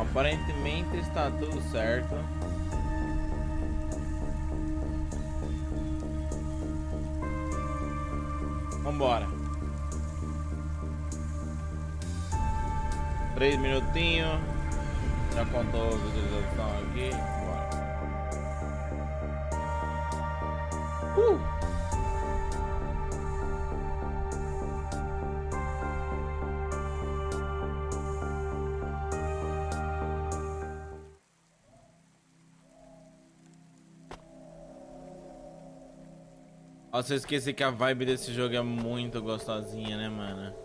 Aparentemente está tudo certo. Vambora. 3 minutinhos. Já contou a visualização aqui. Bora. Nossa, eu esqueci que a vibe desse jogo é muito gostosinha, né, mano?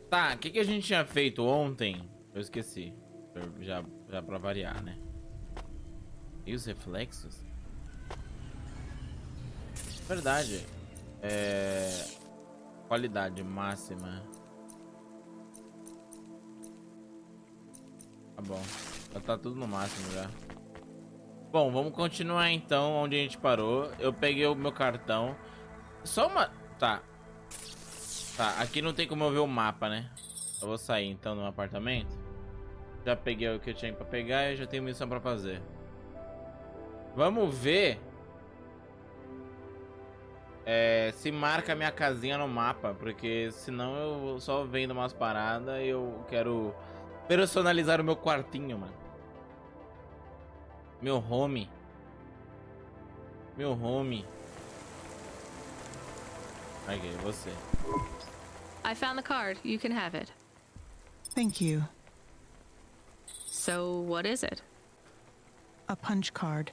Tá, o que a gente tinha feito ontem? Eu esqueci. Já pra variar, né? E os reflexos? Verdade. Qualidade máxima. Tá bom. Já tá tudo no máximo já. Bom, vamos continuar então onde a gente parou. Eu peguei o meu cartão. Só uma... Tá. Tá, aqui não tem como eu ver o mapa, né? Eu vou sair então no apartamento. Já peguei o que eu tinha pra pegar e já tenho missão pra fazer. Vamos ver... se marca a minha casinha no mapa. Porque senão eu só vendo umas paradas e eu quero personalizar o meu quartinho, mano. Meu home. Meu home. Ok, você. I found the card. You can have it. Thank you. So, what is it? A punch card.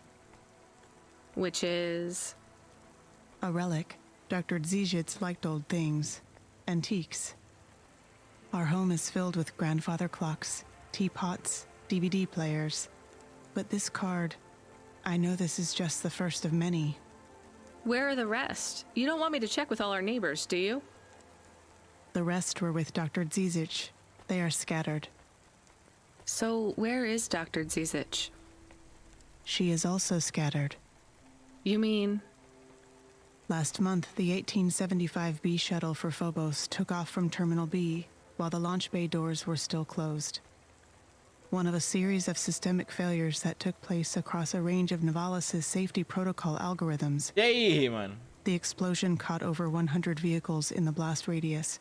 Which is... A relic. Dr. Dziejic liked old things. Antiques. Our home is filled with grandfather clocks, teapots, DVD players. But this card, I know this is just the first of many. Where are the rest? You don't want me to check with all our neighbors, do you? The rest were with Dr. Dziejic. They are scattered. So, where is Dr. Dziejic? She is also scattered. You mean... Last month, the 1875 B shuttle for Phobos took off from Terminal B, while the launch bay doors were still closed. One of a series of systemic failures that took place across a range of Nivalis' safety protocol algorithms. E aí, mano? The explosion caught over 100 vehicles in the blast radius,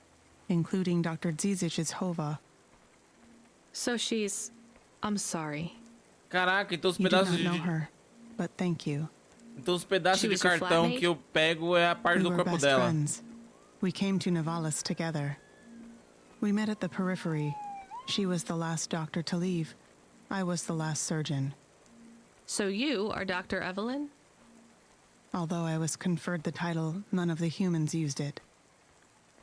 including Dr. Dziedzic's Hova. So she's... I'm sorry. Caraca, então os You do pedaços not know de... her, but thank you. Então os pedaços She de was your cartão flatmate? que eu pego é a parte We do were corpo best dela. friends. We came to Nivalis together. We met at the periphery. She was the last doctor to leave. I was the last surgeon. So you are Dr. Evelyn? Although I was conferred the title, none of the humans used it.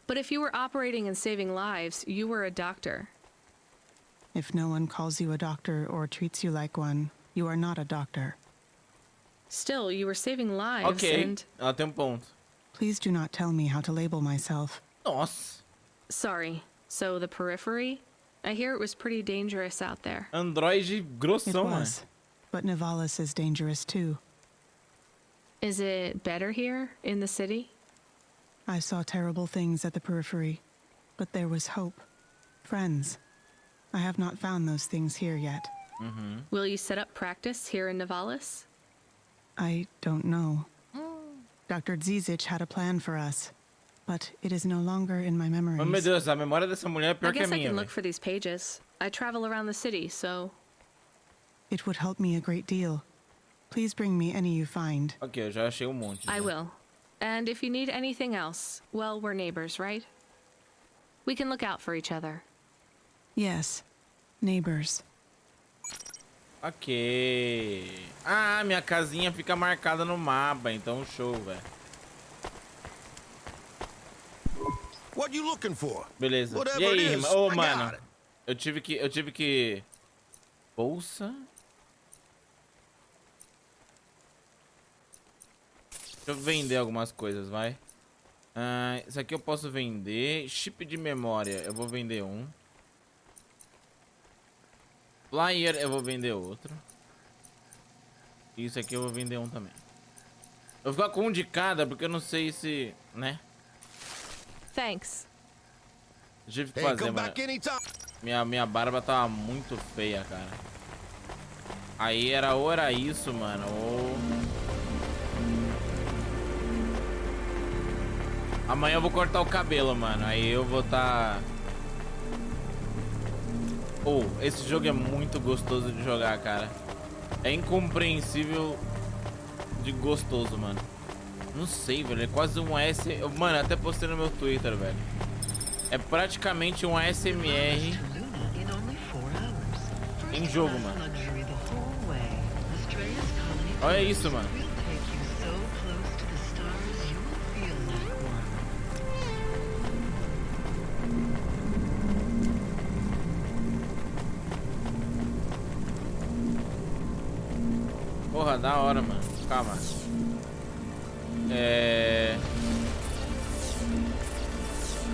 But if you were operating and saving lives, you were a doctor. If no one calls you a doctor or treats you like one, you are not a doctor. Still, you were saving lives Ok, and... ela tem ponto. Please do not tell me how to label myself. Nossa. Sorry. So the periphery? I hear it was pretty dangerous out there. Android It grossão, né? was. But Nivalis is dangerous too. Is it better here, in the city? I saw terrible things at the periphery, but there was hope. Friends. I have not found those things here yet. Will you set up practice here in Nivalis? I don't know. Dr. Dziejic had a plan for us, but it is no longer in my memories. Oh, meu Deus, a memória dessa mulher é I pior que a guess I minha, can velho. look for these pages. I travel around the city, so... It would help me a great deal. Please bring me any you find. Ok, eu já achei um monte. I já. will. And if you need anything else, well, we're neighbors, right? We can look out for each other. Yes. Neighbors. Ok. Ah, minha casinha fica marcada no mapa, então show, velho. What you looking for? Beleza. Whatever E aí, it is, irmão? Ô, I mano. got it. Eu tive que... Bolsa? Deixa eu vender algumas coisas, vai. Ah, isso aqui eu posso vender. Chip de memória, eu vou vender um. Flyer, eu vou vender outro. Isso aqui eu vou vender um também. Eu vou ficar com um de cada, porque eu não sei se... Né? Thanks. Tive que Hey, fazer, come mano. back anytime. Minha barba tava muito feia, cara. Aí ou era isso, mano, ou... Amanhã eu vou cortar o cabelo, mano. Aí eu vou tá... Oh, esse jogo é muito gostoso de jogar, cara. É incompreensível de gostoso, mano. Não sei, velho. É quase um S... Mano, até postei no meu Twitter, velho. É praticamente um ASMR em jogo, mano. Olha isso, mano. Porra, da hora, mano. Calma.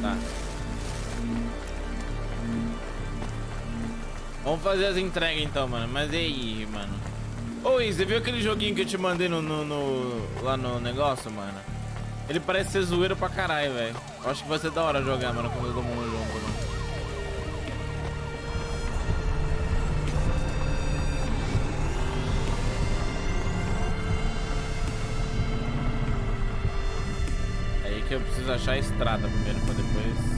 Tá. Vamos fazer as entregas então, mano. Mas e aí, mano? Oi, você viu aquele joguinho que eu te mandei lá no negócio, mano? Ele parece ser zoeiro pra caralho, velho. Eu acho que vai ser da hora jogar, mano, com todo mundo junto, mano. Eu preciso achar a estrada primeiro pra depois.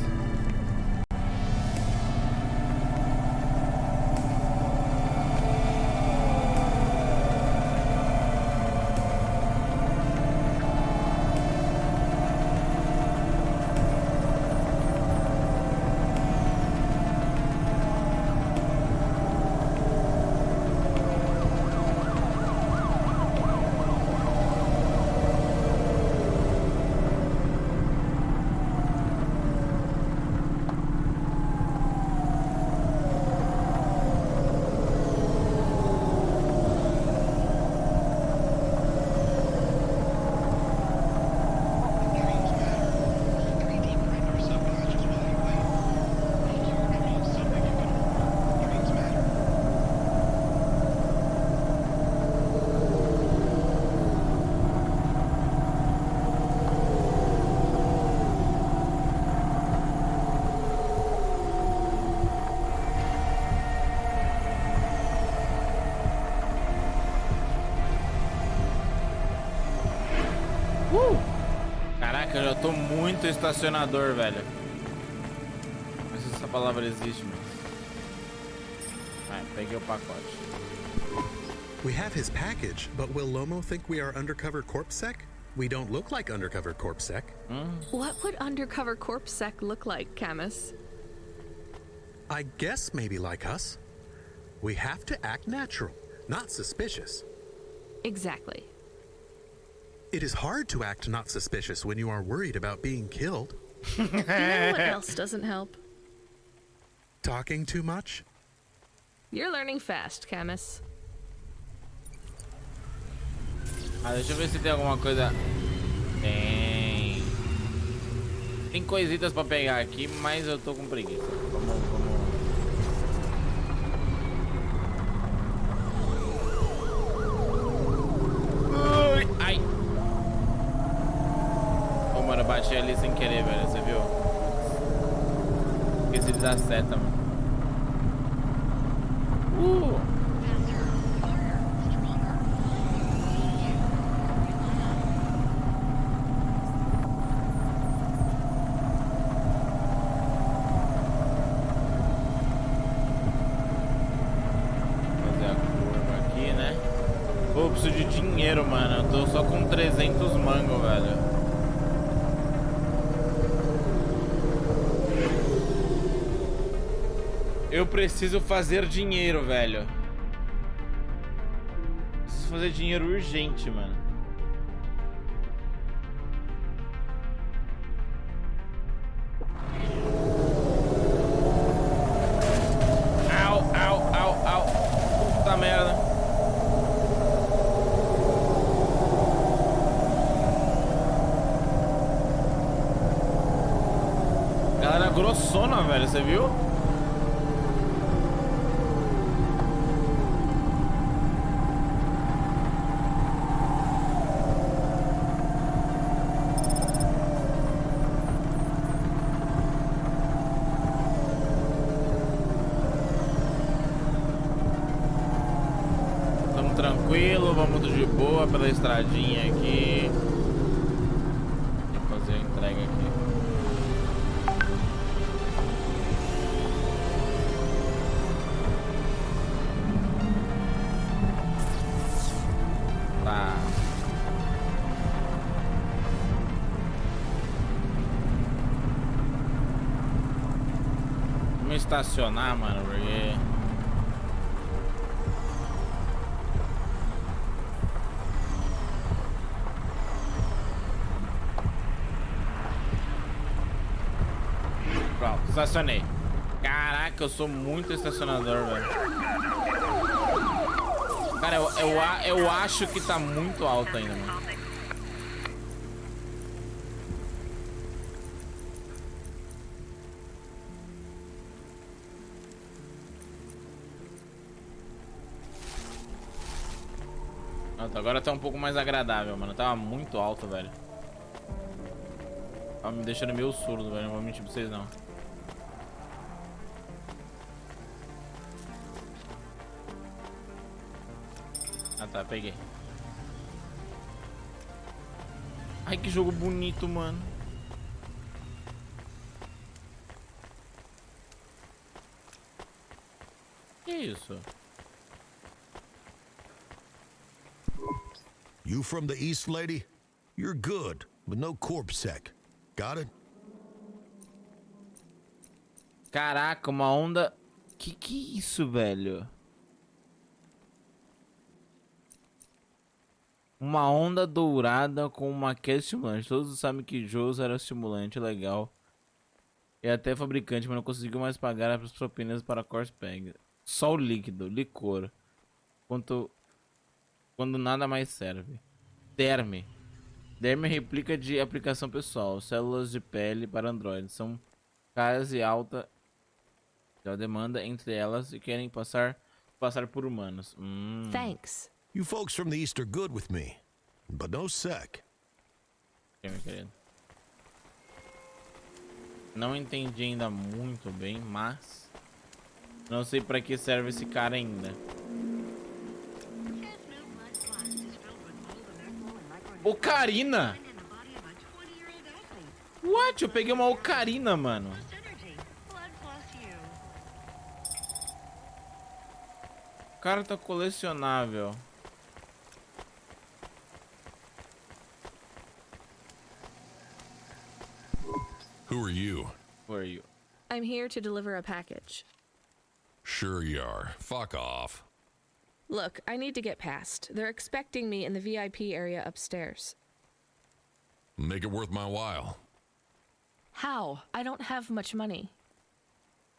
Caraca, eu já tô muito estacionador, velho. Não sei se essa palavra existe, mas... peguei o pacote. We have his package, but will Lomo think we are undercover corpsec? We don't look like undercover corpsec. What would undercover corpsec look like, Camus? I guess maybe like us. We have to act natural, not suspicious. Exactly. It is hard to act not suspicious when you are worried about being killed. You know what else doesn't help? Talking too much? You're learning fast, Camus. Deixa eu ver se tem alguma coisa. Tem coisitas pra pegar aqui, mas eu tô com preguiça. Vamos. Ai! Ô, mano, eu bati ali sem querer, velho. Você viu? Esqueci de dar seta, mano. Eu preciso de dinheiro, mano. Eu tô só com 300 mango, velho. Eu preciso fazer dinheiro, velho. Preciso fazer dinheiro urgente, mano. Au. Puta merda. Galera grossona, velho, você viu? tranquilo, vamos de boa pela estradinha aqui. Vou fazer a entrega aqui. Tá. Vamos estacionar, mano, porque... Pronto, estacionei. Caraca, eu sou muito estacionador, velho. Cara, eu acho que tá muito alto ainda, mano. Pronto, agora tá um pouco mais agradável, mano. Tava muito alto, velho. Tava me deixando meio surdo, velho. Não vou mentir pra vocês, não. Ah, tá, peguei. Ai, que jogo bonito, mano. Que isso? You from the East, lady? You're good, but no corpse sec. Got it? Caraca, uma onda... Que é isso, velho? Uma onda dourada com uma queda estimulante. Todos sabem que Deus era estimulante, legal. E até fabricante, mas não conseguiu mais pagar as propinas para Corspeg. Só o líquido, licor. Quando nada mais serve. Derme. Derme replica de aplicação pessoal. Células de pele para Android. São caras e alta demanda entre elas e querem passar por humanos. Thanks. You folks from the East are good with me, but no sec. Ok, meu querido. Não entendi ainda muito bem, mas... Não sei pra que serve esse cara ainda. Ocarina! What? Eu peguei uma ocarina, mano. O cara tá colecionável. Who are you? Who are you? I'm here to deliver a package. Sure you are. Fuck off. Look, I need to get past. They're expecting me in the VIP area upstairs. Make it worth my while. How? I don't have much money.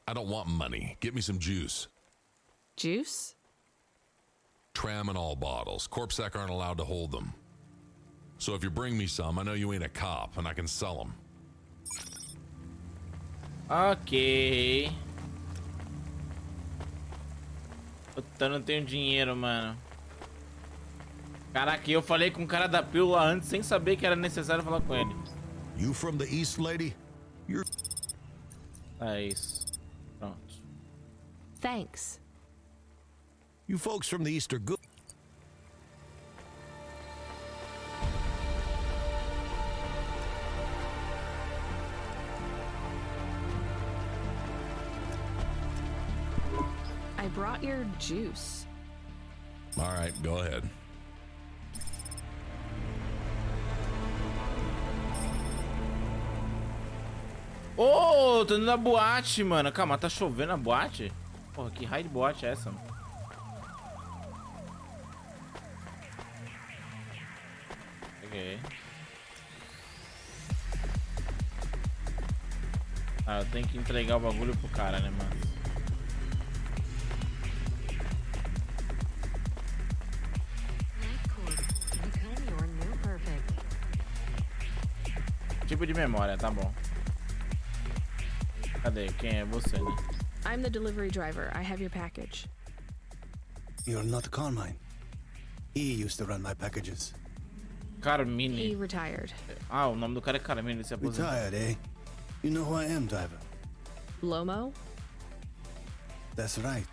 I don't want money. Get me some juice. Juice? Tramadol bottles. Corpsec aren't allowed to hold them. So if you bring me some, I know you ain't a cop, and I can sell them. Ok. Eu não tenho dinheiro, mano. Caraca, eu falei com o cara da pílula antes sem saber que era necessário falar com ele. You from the East, lady? You're... É isso. Pronto. Thanks. You folks from the East are good. I brought your juice. All right, go ahead. Ô, tô indo na boate, mano. Calma, tá chovendo na boate? Porra, que raio de boate é essa, mano? Ok. Ah, eu tenho que entregar o bagulho pro cara, né, mano? Tipo de memória, tá bom. Cadê? Quem é você, né? I'm the delivery driver. I have your package. You're not Carmine. He used to run my packages. He Carmine. retired. Ah, o nome do cara é Carmine, ele se aposentou. Retired, eh? You know who I am, driver? Lomo? That's right.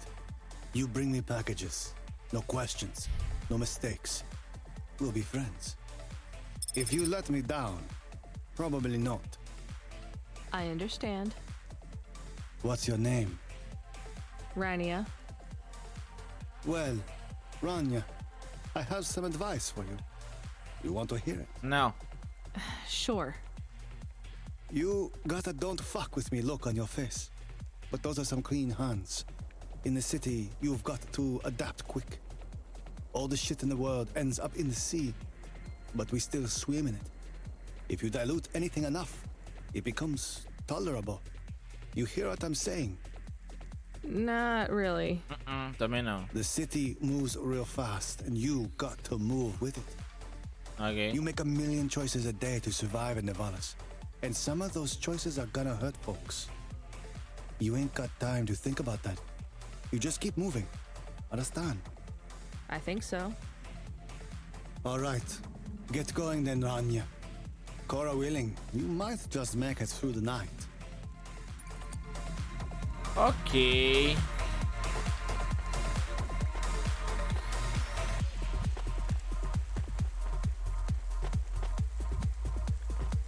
You bring me packages. No questions. No mistakes. We'll be friends. If you let me down, probably not. I understand. What's your name? Rania. Well, Rania, I have some advice for you. You want to hear it? No. Sure. You got a don't fuck with me look on your face. But those are some clean hands. In the city, you've got to adapt quick. All the shit in the world ends up in the sea, but we still swim in it. If you dilute anything enough, it becomes tolerable. You hear what I'm saying? Not really. Também não. The city moves real fast, and you got to move with it. Ok. You make a million choices a day to survive in Nivalis, and some of those choices are gonna hurt folks. You ain't got time to think about that. You just keep moving. Understand? I think so. All right. Get going then, Rania. Cora willing, you might just make it through the night. Ok.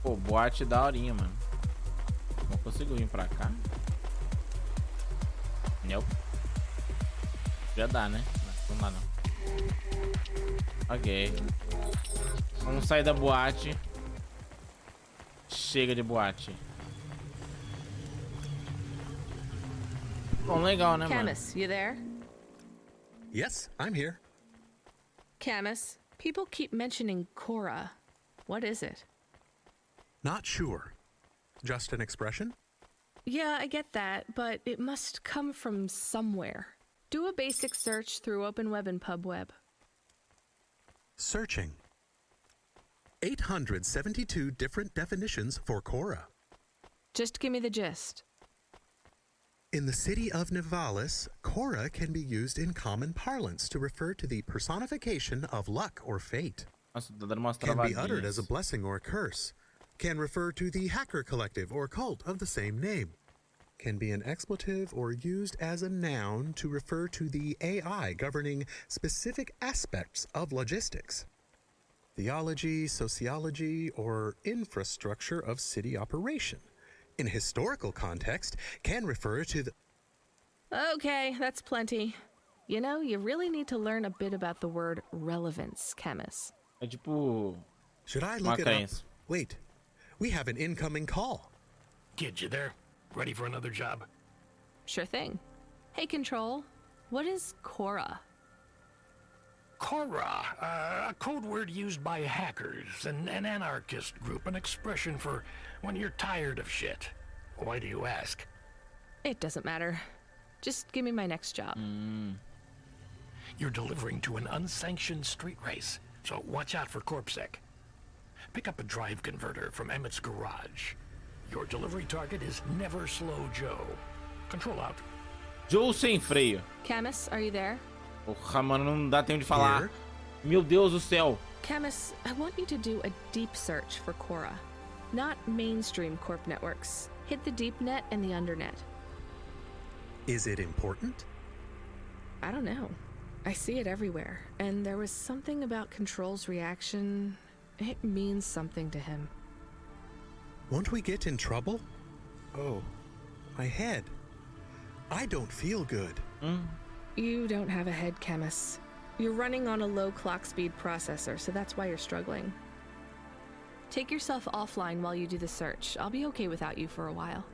Pô, boate daorinha, mano. Não consigo vir pra cá. Não. Já dá, né? Não dá, não. Ok. Vamos sair da boate. Chega de boate. Bom, legal, né, mano? Camus, you there? Yes, I'm here. Camus, people keep mentioning Cora. What is it? Not sure. Just an expression? Yeah, I get that, but it must come from somewhere. Do a basic search through OpenWeb and PubWeb. Searching. 872 different definitions for Cora. Just give me the gist. In the city of Nivalis, Cora can be used in common parlance to refer to the personification of luck or fate. Nossa, tá dando umas Can be uttered travadinhas. as a blessing or a curse. Can refer to the hacker collective or cult of the same name. Can be an expletive or used as a noun to refer to the AI governing specific aspects of logistics, theology, sociology, or infrastructure of city operation. In historical context, can refer to the... Okay, that's plenty. You know, you really need to learn a bit about the word relevance, Camus. É tipo... Should I uma look it up? crença. Wait, we have an incoming call. Kid, you there? Ready for another job? Sure thing. Hey, Control, what is Cora? Cora, a code word used by hackers, an anarchist group, an expression for when you're tired of shit. Why do you ask? It doesn't matter. Just give me my next job. You're delivering to an unsanctioned street race, so watch out for CorpSec. Pick up a drive converter from Emmett's garage. Your delivery target is Never Slow Joe. Control out. Joe sem freio. Camus, are you there? Porra, mano, não dá tempo de falar. Here? Meu Deus do céu. Camus, I want you to do a deep search for Cora. Not mainstream corp networks. Hit the deep net and the undernet. Is it important? I don't know. I see it everywhere. And there was something about Control's reaction. It means something to him. Won't we get in trouble? Oh, my head. I don't feel good. You don't have a head, Camus. You're running on a low clock speed processor, so that's why you're struggling. Take yourself offline while you do the search. I'll be okay without you for a while.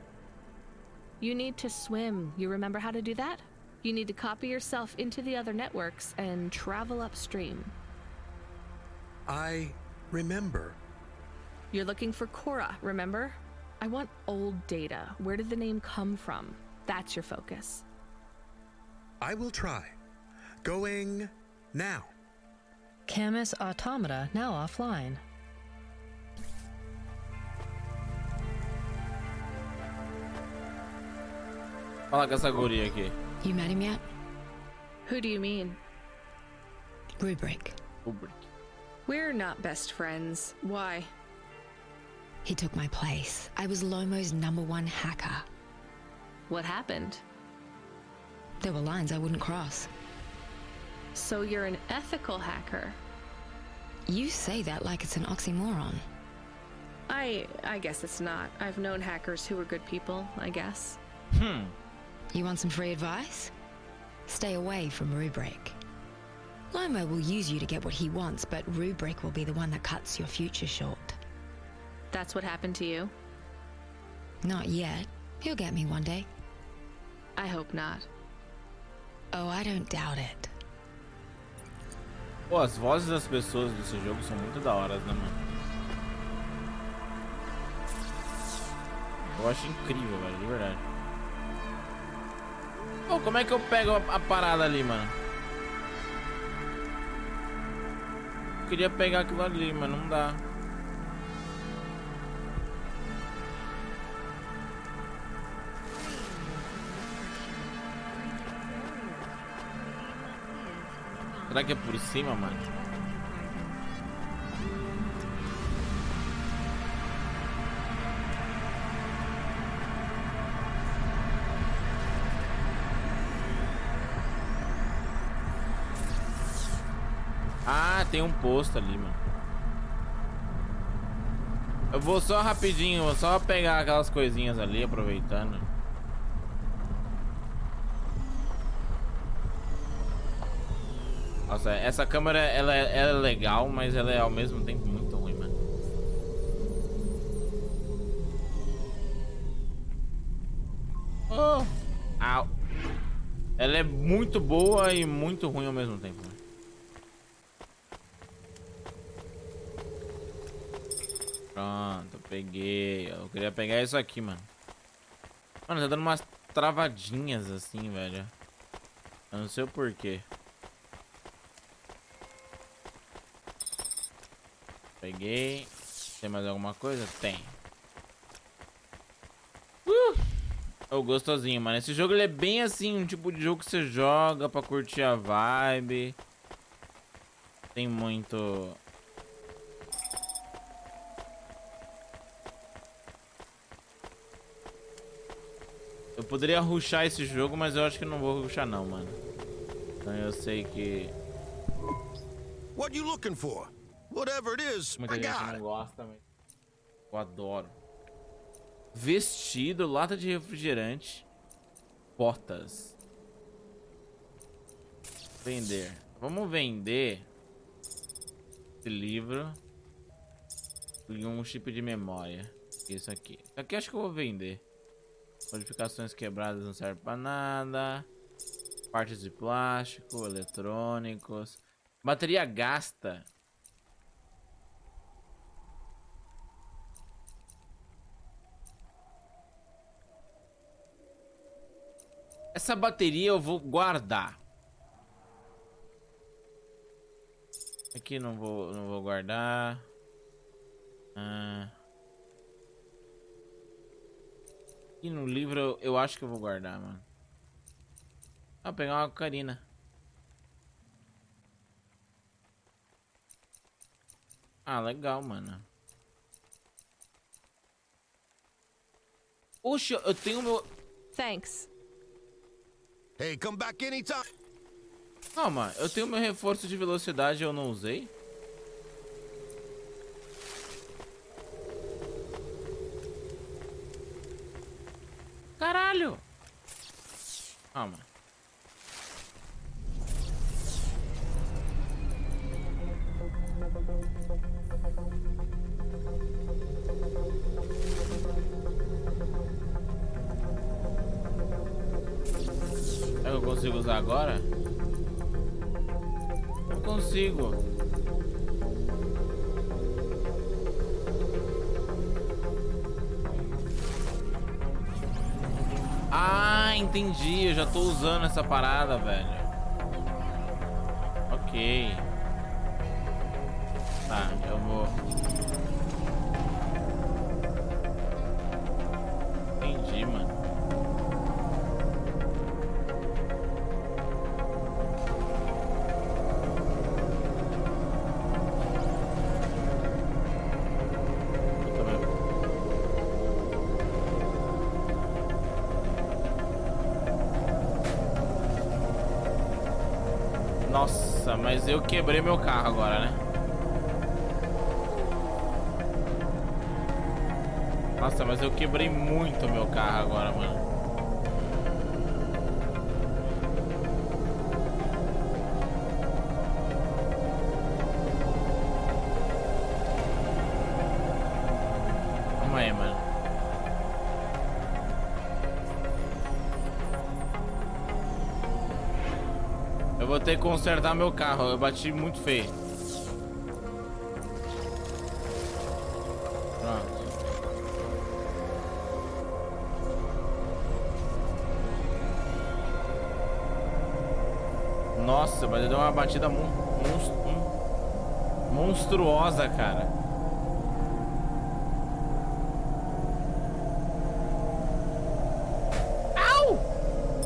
You need to swim. You remember how to do that? You need to copy yourself into the other networks and travel upstream. I remember. You're looking for Cora, remember? I want old data. Where did the name come from? That's your focus. I will try. Going now. Camus Automata now offline. Fala com essa guria aqui. You met him yet? Who do you mean? Rubric. Kubrick. We're not best friends. Why? He took my place. I was Lomo's #1 hacker. What happened? There were lines I wouldn't cross. So you're an ethical hacker. You say that like it's an oxymoron. I guess it's not. I've known hackers who were good people, I guess. You want some free advice? Stay away from Rubric. Lomo will use you to get what he wants, but Rubric will be the one that cuts your future short. That's what happened to you? Not yet. He'll get me one day. I hope not. Oh, I don't doubt it. Pô, as vozes das pessoas desse jogo são muito da hora, né, mano? Eu acho incrível, velho, de verdade. Pô, como é que eu pego a parada ali, mano? Eu queria pegar aquilo ali, mas não dá. Será que é por cima, mano? Ah, tem um posto ali, mano. Eu vou só rapidinho, vou só pegar aquelas coisinhas ali, aproveitando. Nossa, essa câmera, ela é legal, mas ela é ao mesmo tempo muito ruim, mano. Oh! Au! Ela é muito boa e muito ruim ao mesmo tempo, mano. Pronto, peguei. Eu queria pegar isso aqui, mano. Mano, tá dando umas travadinhas assim, velho. Eu não sei o porquê. Peguei. Tem mais alguma coisa? Tem. Oh, gostosinho, mano. Esse jogo ele é bem assim, um tipo de jogo que você joga pra curtir a vibe. Tem muito... Eu poderia rushar esse jogo, mas eu acho que não vou rushar não, mano. Então eu sei que... What you looking for? Whatever it is, Muita I gente got não it. gosta, mas eu adoro. Vestido, lata de refrigerante, botas. Vender. Vamos vender esse livro e um chip de memória. Isso aqui. Isso aqui acho que eu vou vender. Modificações quebradas não serve pra nada. Partes de plástico, eletrônicos. Bateria gasta. Essa bateria eu vou guardar. Aqui não vou guardar. E no livro eu acho que eu vou guardar, mano. Ah, vou pegar uma ocarina. Ah, legal, mano. Oxe, eu tenho meu... Thanks. Hey, come back anytime. Calma, eu tenho meu reforço de velocidade e eu não usei? Caralho! Calma. Será que eu consigo usar agora? Não consigo. Ah, entendi. Eu já tô usando essa parada, velho. Ok. Tá, eu vou... Entendi, mano. Nossa, mas eu quebrei meu carro agora, né? Nossa, mas eu quebrei muito meu carro agora, mano. Calma aí, mano. Eu vou ter que consertar meu carro. Eu bati muito feio. Pronto. Nossa, mas deu uma batida monstruosa, cara. Au!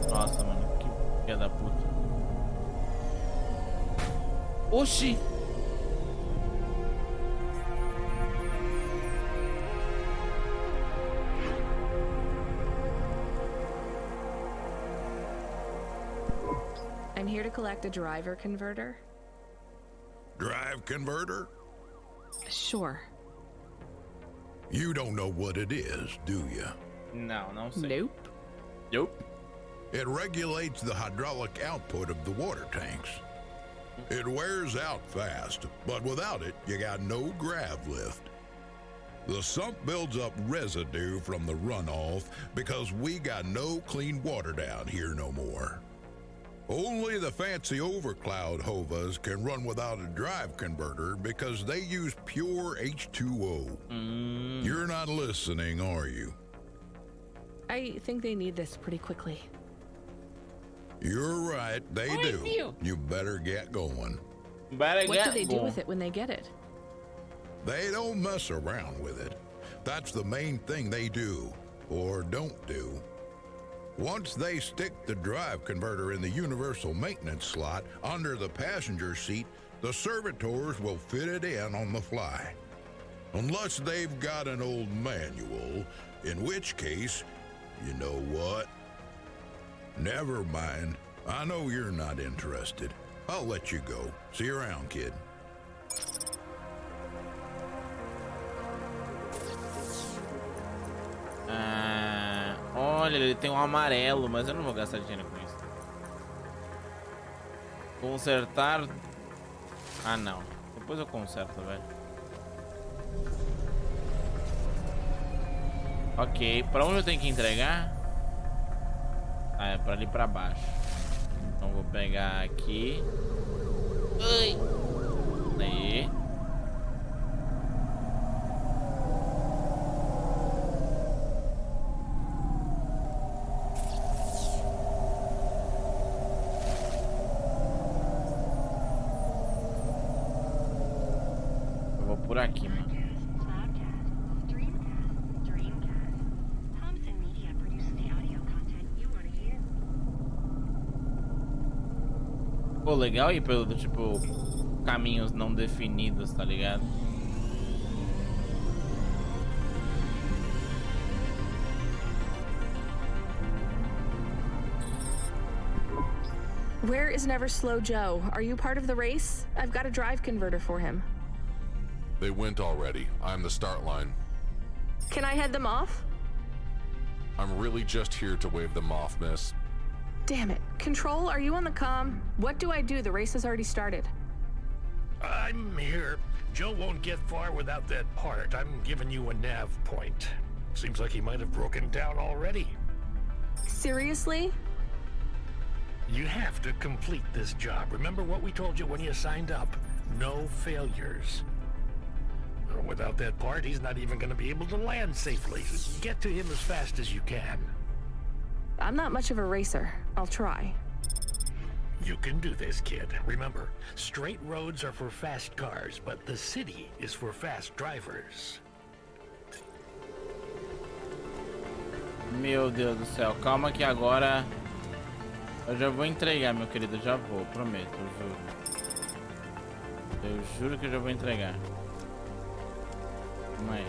Nossa, mano, que filha da puta. Oxi! I'm here to collect a driver converter. Drive converter? Sure. You don't know what it is, do you? Não, não sei. Nope. Nope. It regulates the hydraulic output of the water tanks. It wears out fast, but without it, you got no grav lift. The sump builds up residue from the runoff because we got no clean water down here no more. Only the fancy overcloud hovas can run without a drive converter because they use pure H2O. You're not listening, are you? I think they need this pretty quickly. You're right, they do. You better get going. What do they do with it when they get it? They don't mess around with it. That's the main thing they do, or don't do. Once they stick the drive converter in the universal maintenance slot under the passenger seat, the servitors will fit it in on the fly. Unless they've got an old manual, in which case, you know what? Never mind. I know you're not interested. I'll let you go. See you around, kid. Olha, ele tem um amarelo, mas eu não vou gastar dinheiro com isso. Consertar. Ah, não. Depois eu conserto, velho. Ok, pra onde eu tenho que entregar? Ah, é pra ali pra baixo. Então vou pegar aqui. Ai. Aí. Eu vou por aqui, mano. Pô, legal ir pelo, tipo, caminhos não definidos, tá ligado? Where is Never Slow Joe? Are you part of the race? I've got a drive converter for him. They went already. I'm the start line. Can I head them off? I'm really just here to wave them off, miss. Damn it. Control, are you on the comm? What do I do? The race has already started. I'm here. Joe won't get far without that part. I'm giving you a nav point. Seems like he might have broken down already. Seriously? You have to complete this job. Remember what we told you when you signed up? No failures. Without that part, he's not even going to be able to land safely. Get to him as fast as you can. I'm not much of a racer. I'll try. You can do this, kid. Remember, straight roads are for fast cars, but the city is for fast drivers. Meu Deus do céu, calma que agora eu já vou entregar, meu querido, já vou, prometo, eu juro. Eu juro que eu já vou entregar. Calma aí.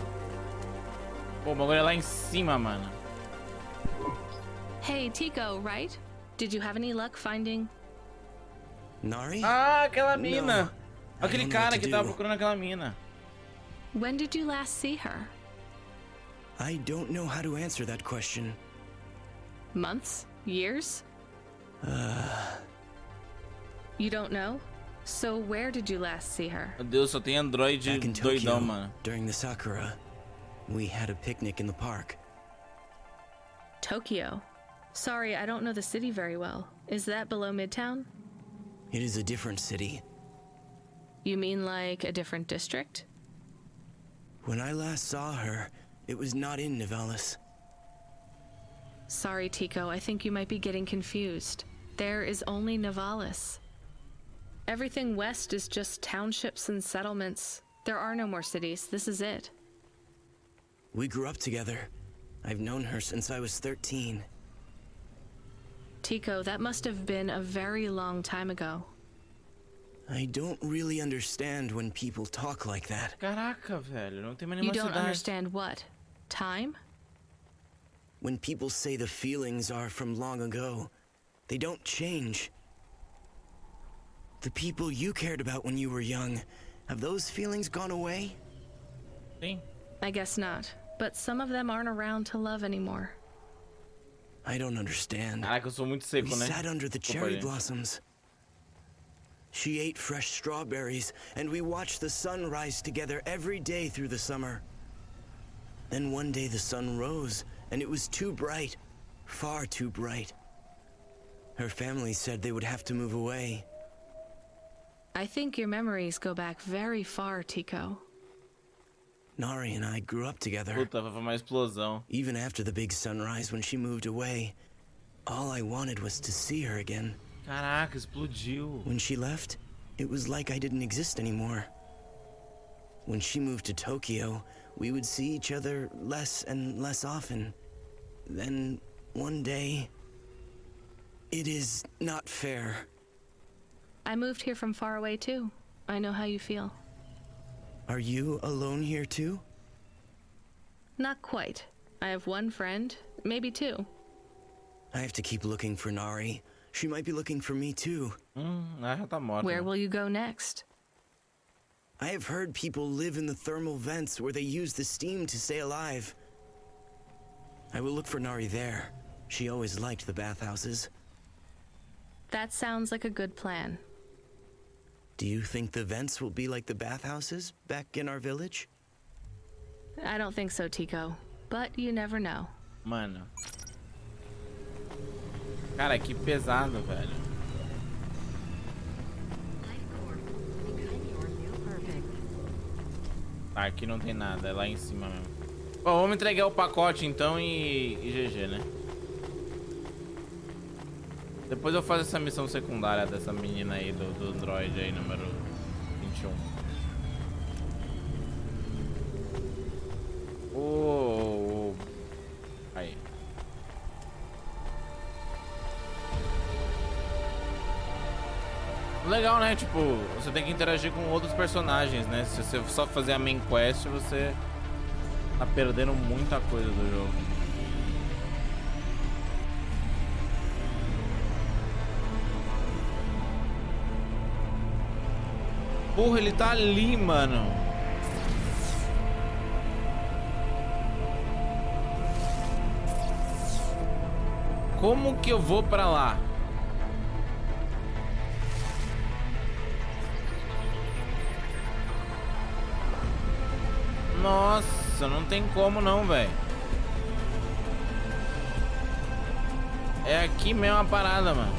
Pô, o bagulho é lá em cima, mano. Hey, Tico, right? Did you have any luck finding... Nari? Ah, aquela mina. No, Aquele I don't know cara what que to tava do. procurando aquela mina. When did you last see her? I don't know how to answer that question. Months? Years? You don't know? So where did you last see her? Meu Deus, só tem android Back in doidão, Tokyo, mano. during the Sakura, we had a picnic in the park. Tokyo. Sorry, I don't know the city very well. Is that below Midtown? It is a different city. You mean like a different district? When I last saw her, it was not in Nivalis. Sorry, Tico, I think you might be getting confused. There is only Nivalis. Everything west is just townships and settlements. There are no more cities. This is it. We grew up together. I've known her since I was 13. Tico, that must have been a very long time ago. I don't really understand when people talk like that. Caraca, velho, não tem mais You nenhuma don't cidade. understand what? Time? When people say the feelings are from long ago, they don't change. The people you cared about when you were young, have those feelings gone away? Sim. I guess not. But some of them aren't around to love anymore. I don't understand. Caraca, eu sou muito We seco, né? sat under the Desculpa, cherry gente. blossoms. She ate fresh strawberries, and we watched the sun rise together every day through the summer. Then one day the sun rose, and it was too bright, far too bright. Her family said they would have to move away. I think your memories go back very far, Tico. Nari and I grew up together. Puta, vai uma explosão. Even after the big sunrise when she moved away, all I wanted was to see her again. Caraca, explodiu. When she left, it was like I didn't exist anymore. When she moved to Tokyo, we would see each other less and less often. Then, one day... It is not fair. I moved here from far away too. I know how you feel. Are you alone here too? Not quite. I have one friend, maybe two. I have to keep looking for Nari. She might be looking for me too. Já tá morta. Where will you go next? I have heard people live in the thermal vents where they use the steam to stay alive. I will look for Nari there. She always liked the bathhouses. That sounds like a good plan. Do you think the vents will be like the bathhouses back in our village? I don't think so, Tico. But you never know. Mano. Cara, que pesado, velho. Tá, aqui não tem nada, é lá em cima mesmo. Bom, vamos entregar o pacote então e GG, né? Depois eu faço essa missão secundária dessa menina aí, do Android aí, número 21. Aí. Legal, né? Tipo, você tem que interagir com outros personagens, né? Se você só fazer a main quest, você tá perdendo muita coisa do jogo. Porra, ele tá ali, mano. Como que eu vou pra lá? Nossa, não tem como não, velho. É aqui mesmo a parada, mano.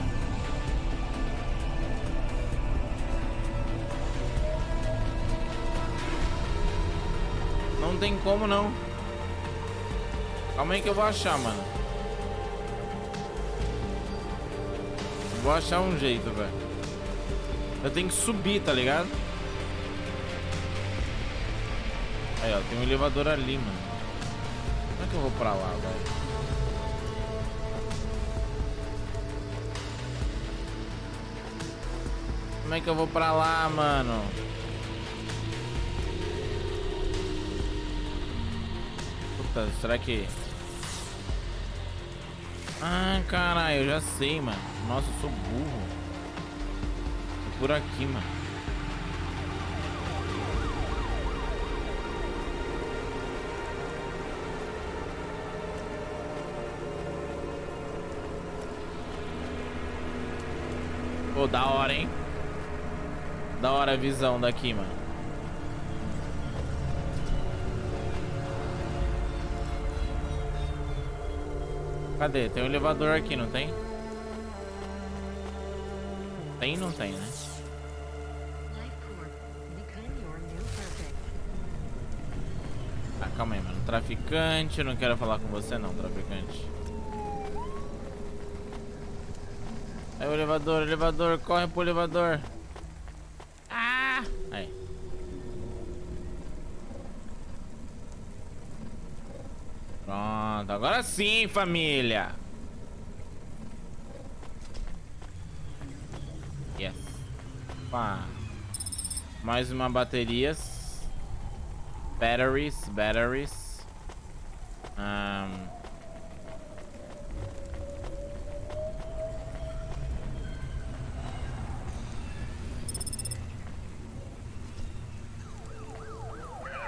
Não tem como não. Calma aí que eu vou achar, mano. Vou achar um jeito, velho. Eu tenho que subir, tá ligado? Aí, ó, tem um elevador ali, mano. Como é que eu vou pra lá, velho? Como é que eu vou pra lá, mano? Puta, será que... Ah, caralho, eu já sei, mano. Nossa, eu sou burro. por aqui, mano. Pô, da hora, hein? Da hora a visão daqui, mano. Cadê? Tem um elevador aqui, não tem? Tem, não tem, né? Ah, calma aí, mano. Traficante, eu não quero falar com você não, traficante. Aí o elevador, elevador, corre pro elevador. Ah! Aí. Pronto, agora sim, família. Yes. Pá. Mais uma baterias. Batteries.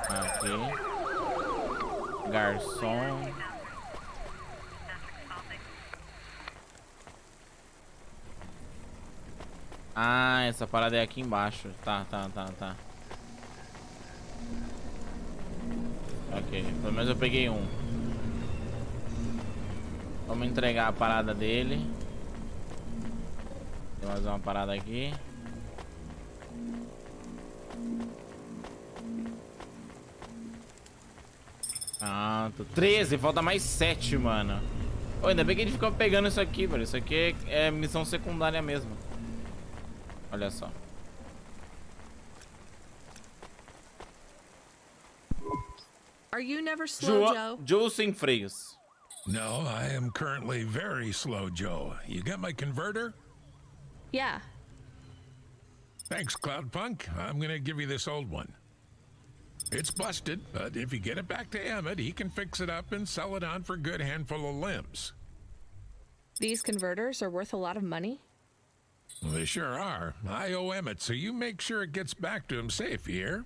Aqui. Garçom. Ah, essa parada é aqui embaixo. Tá. Ok, pelo menos eu peguei um. Vamos entregar a parada dele. Tem mais uma parada aqui. Pronto, 13, falta mais 7, mano. Pô, ainda bem que a gente ficou pegando isso aqui, velho. Isso aqui é missão secundária mesmo. Olha só. Are you never slow, Joe? Joe sem freios. No, I am currently very slow, Joe. You got my converter? Yeah. Thanks, Cloudpunk. I'm gonna give you this old one. It's busted, but if you get it back to Emmett, he can fix it up and sell it on for a good handful of limbs. These converters are worth a lot of money? Well, they sure are. I owe Emmett, so you make sure it gets back to him safe, you hear?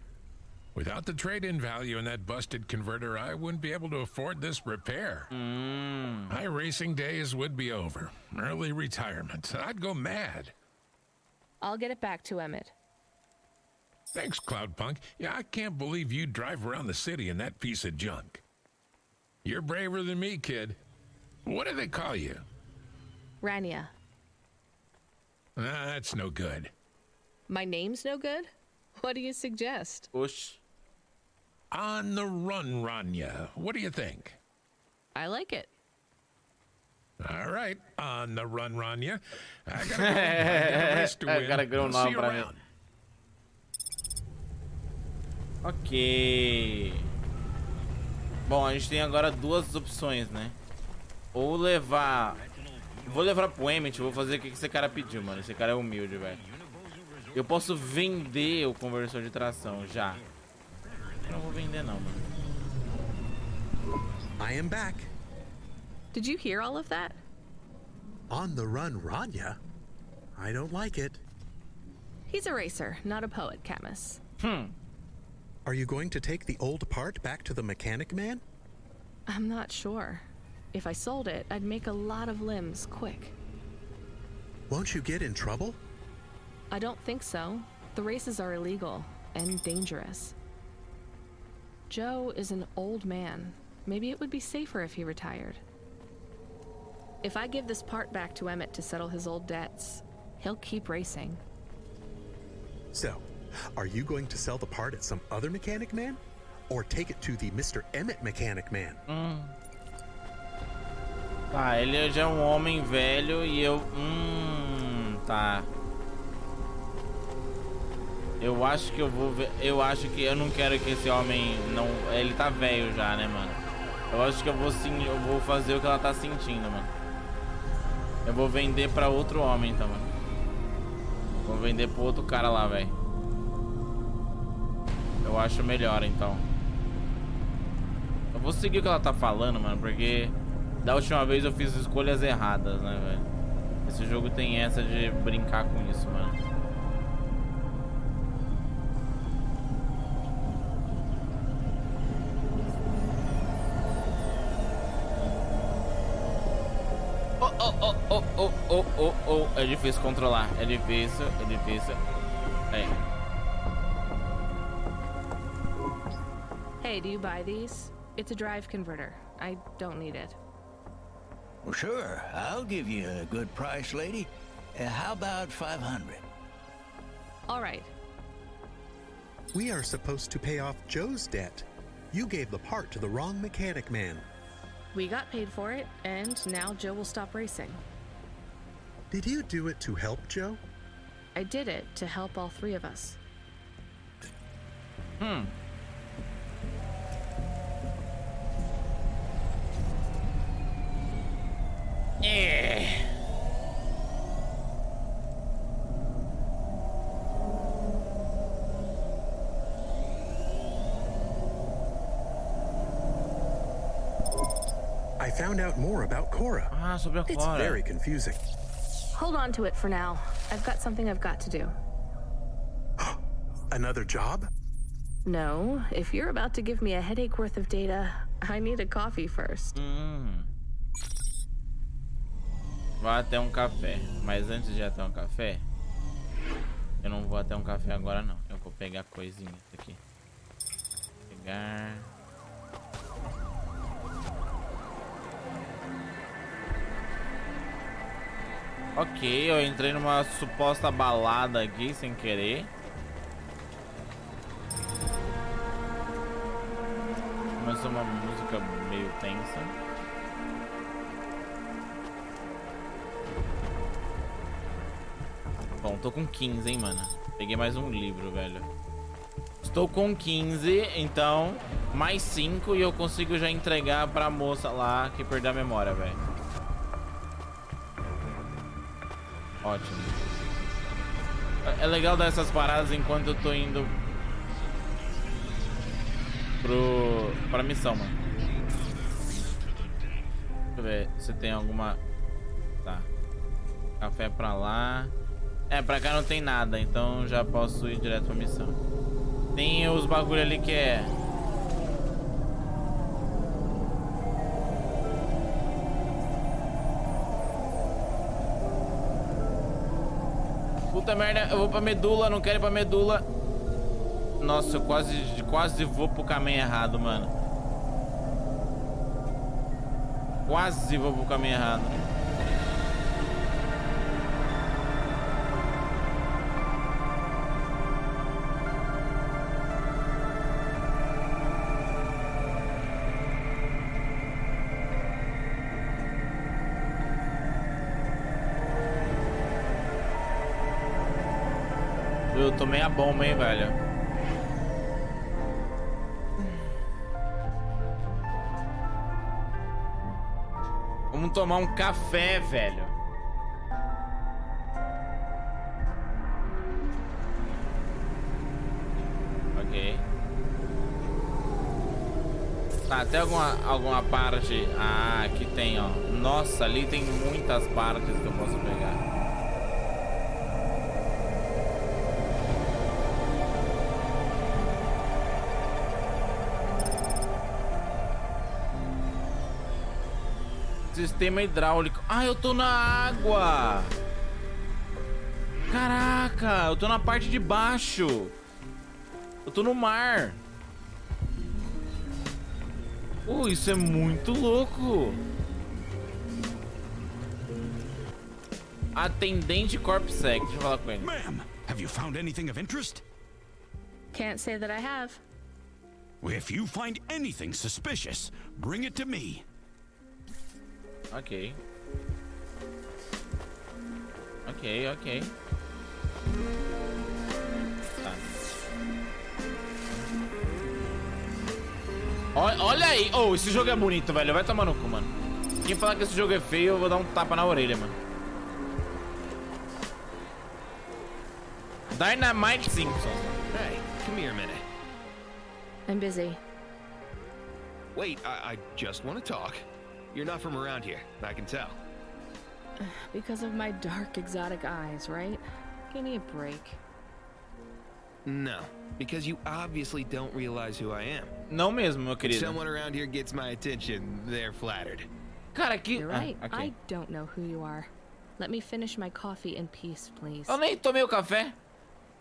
Without the trade-in value in that busted converter, I wouldn't be able to afford this repair. My racing days would be over. Early retirement. I'd go mad. I'll get it back to Emmett. Thanks, Cloudpunk. Yeah, I can't believe you drive around the city in that piece of junk. You're braver than me, kid. What do they call you? Rania. That's no good. My name's no good? What do you suggest? Push. On the run, Rania. What do you think? I like it. All right, on the run, Rania. I gotta go. I got a race to win. Gotta go I'll now, see you Rania. around. Ok. Bom, a gente tem agora duas opções, né? Ou levar... Vou levar pro Emmett, vou fazer o que esse cara pediu, mano. Esse cara é humilde, velho. Eu posso vender o conversor de tração já. Eu não vou vender não, mano. I am back. Did you hear all of that? On the run, Rania? I don't like it. He's a racer, not a poet, Camus. Are you going to take the old part back to the mechanic man? I'm not sure. If I sold it, I'd make a lot of limbs quick. Won't you get in trouble? I don't think so. The races are illegal and dangerous. Joe is an old man. Maybe it would be safer if he retired. If I give this part back to Emmett to settle his old debts, he'll keep racing. So, are you going to sell the part at some other mechanic man? Or take it to the Mr. Emmett mechanic man? Tá, ele já é um homem velho e eu... tá. Eu acho que eu vou ver... Eu acho que eu não quero que esse homem não... Ele tá velho já, né, mano? Eu acho que eu vou fazer o que ela tá sentindo, mano. Eu vou vender pra outro homem, então, mano. Vou vender pro outro cara lá, velho. Eu acho melhor, então. Eu vou seguir o que ela tá falando, mano, porque... Da última vez eu fiz escolhas erradas, né, velho? Esse jogo tem essa de brincar com isso, mano. É difícil controlar. É difícil. Aí. Hey, do you buy these? It's a drive converter. I don't need it. Well, sure. I'll give you a good price, lady. How about 500? All right. We are supposed to pay off Joe's debt. You gave the part to the wrong mechanic man. We got paid for it, and now Joe will stop racing. Did you do it to help Joe? I did it to help all three of us. Yeah. I found out more about Cora. Sobre a It's Cora. very confusing. Hold on to it for now. I've got something I've got to do. Another job? No, if you're about to give me a headache worth of data, I need a coffee first. Vá até um café. Mas antes de ir até um café, eu não vou até um café agora não. Eu vou pegar coisinhas aqui. Pegar. Ok, eu entrei numa suposta balada aqui sem querer. Começou uma música meio tensa. Bom, tô com 15, hein, mano. Peguei mais um livro, velho. Estou com 15, então mais 5 e eu consigo já entregar pra moça lá que perdeu a memória, velho. Ótimo. É legal dar essas paradas enquanto eu tô indo pra missão, mano. Deixa eu ver se tem alguma... Tá. Café pra lá. É, pra cá não tem nada, então já posso ir direto pra missão. Tem os bagulho ali que é... Puta merda, eu vou pra medula, não quero ir pra medula. Nossa, eu quase vou pro caminho errado, mano. Quase vou pro caminho errado. Eu tomei a bomba, hein, velho. Vamos tomar um café, velho. Ok. Tá, tem alguma parte... Ah, aqui tem, ó. Nossa, ali tem muitas partes que eu posso pegar. Sistema hidráulico. Ah, eu tô na água. Caraca, eu tô na parte de baixo. Eu tô no mar. Isso é muito louco. Atendente CorpSec. Deixa eu falar com ele. Ma'am, have you found anything of interest? Can't say that I have. Well, if you find anything suspicious, bring it to me. Ok. Ok. Tá. Olha aí. Esse jogo é bonito, velho. Vai tomar no cu, mano. Quem falar que esse jogo é feio, eu vou dar um tapa na orelha, mano. Dynamite Simpson. Hey, come here a minute. I'm busy. Wait, I just want to talk. You're not from around here, I can tell. Because of my dark, exotic eyes, right? Give me a break. No, because you obviously don't realize who I am. Não mesmo, meu If querido. someone around here gets my attention, they're flattered. Cara, que... You're right. okay. I don't know who you are. Let me finish my coffee in peace, please. Eu nem tomei o café.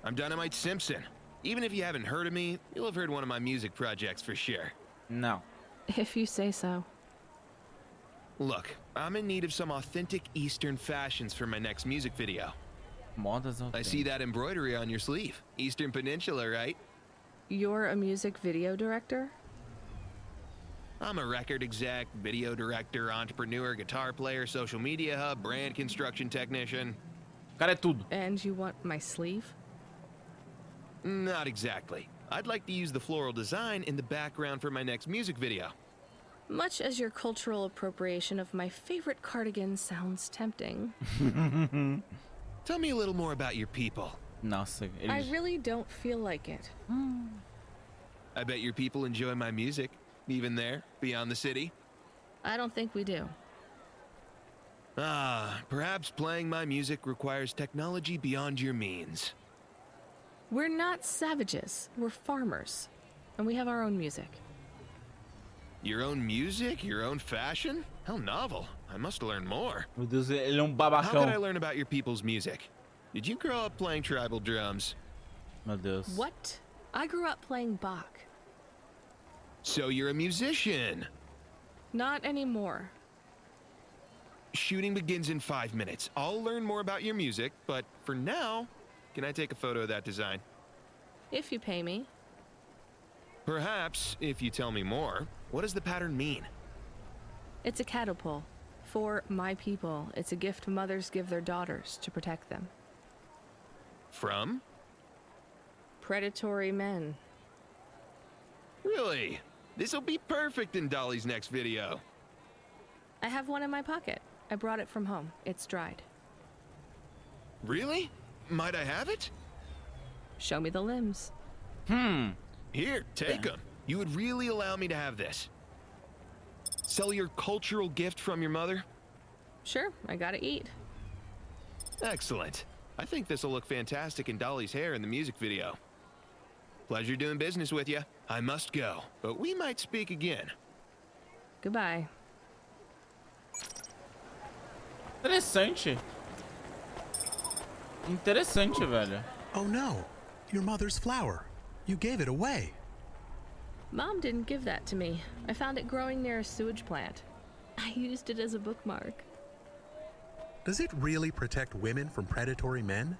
I'm Dynamite Simpson. Even if you haven't heard of me, you'll have heard one of my music projects for sure. Não. If you say so. Look, I'm in need of some authentic Eastern fashions for my next music video. Modas I see that embroidery on your sleeve. Eastern Peninsula, right? You're a music video director? I'm a record exec, video director, entrepreneur, guitar player, social media hub, brand construction technician. Cara, é tudo. And you want my sleeve? Not exactly. I'd like to use the floral design in the background for my next music video. Much as your cultural appropriation of my favorite cardigan sounds tempting. Tell me a little more about your people. Nossa, I really don't feel like it. I bet your people enjoy my music, even there, beyond the city. I don't think we do. Perhaps playing my music requires technology beyond your means. We're not savages. We're farmers. And we have our own music. Your own music? Your own fashion? How novel. I must learn more. Meu Deus, ele é How babacão. could I learn about your people's music? Did you grow up playing tribal drums? Meu Deus. What? I grew up playing Bach. So you're a musician. Not anymore. Shooting begins in 5 minutes. I'll learn more about your music, but for now, can I take a photo of that design? If you pay me. Perhaps, if you tell me more. What does the pattern mean? It's a catapult. For my people, it's a gift mothers give their daughters to protect them. From? Predatory men. Really? This'll be perfect in Dolly's next video. I have one in my pocket. I brought it from home. It's dried. Really? Might I have it? Show me the limbs. Here, take them. You would really allow me to have this? Sell your cultural gift from your mother? Sure, I gotta eat. Excellent. I think this'll look fantastic in Dolly's hair in the music video. Pleasure doing business with you. I must go, but we might speak again. Goodbye. Interessante. Interessante, velho. Oh no, your mother's flower. You gave it away. Mom didn't give that to me. I found it growing near a sewage plant. I used it as a bookmark. Does it really protect women from predatory men?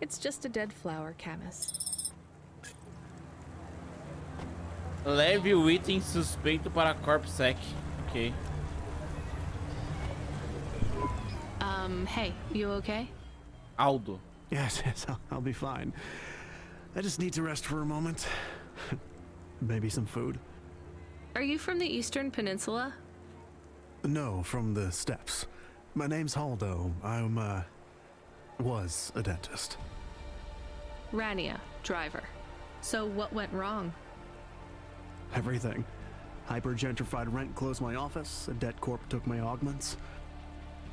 It's just a dead flower, Camus. Leve o item suspeito para CorpSec. Ok. Hey, you okay? Aldo. Yes, I'll be fine. I just need to rest for a moment. Maybe some food. Are you from the Eastern Peninsula? No, from the steppes. My name's Haldo. Was a dentist. Rania, driver. So what went wrong? Everything. Hyper-gentrified rent closed my office, a debt corp took my augments.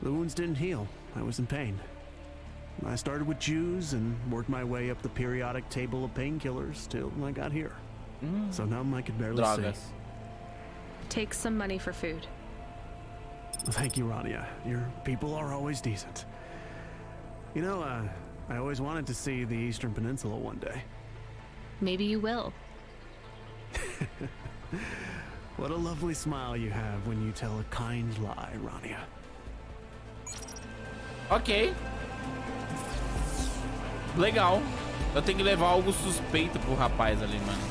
The wounds didn't heal. I was in pain. I started with Jews and worked my way up the periodic table of painkillers till I got here. So numb I could barely see. Take some money for food. Thank you, Rania. Your people are always decent. You know, I always wanted to see the Eastern Peninsula one day. Maybe you will. What a lovely smile you have when you tell a kind lie, Rania. Ok. Legal. Eu tenho que levar algo suspeito pro rapaz ali, mano.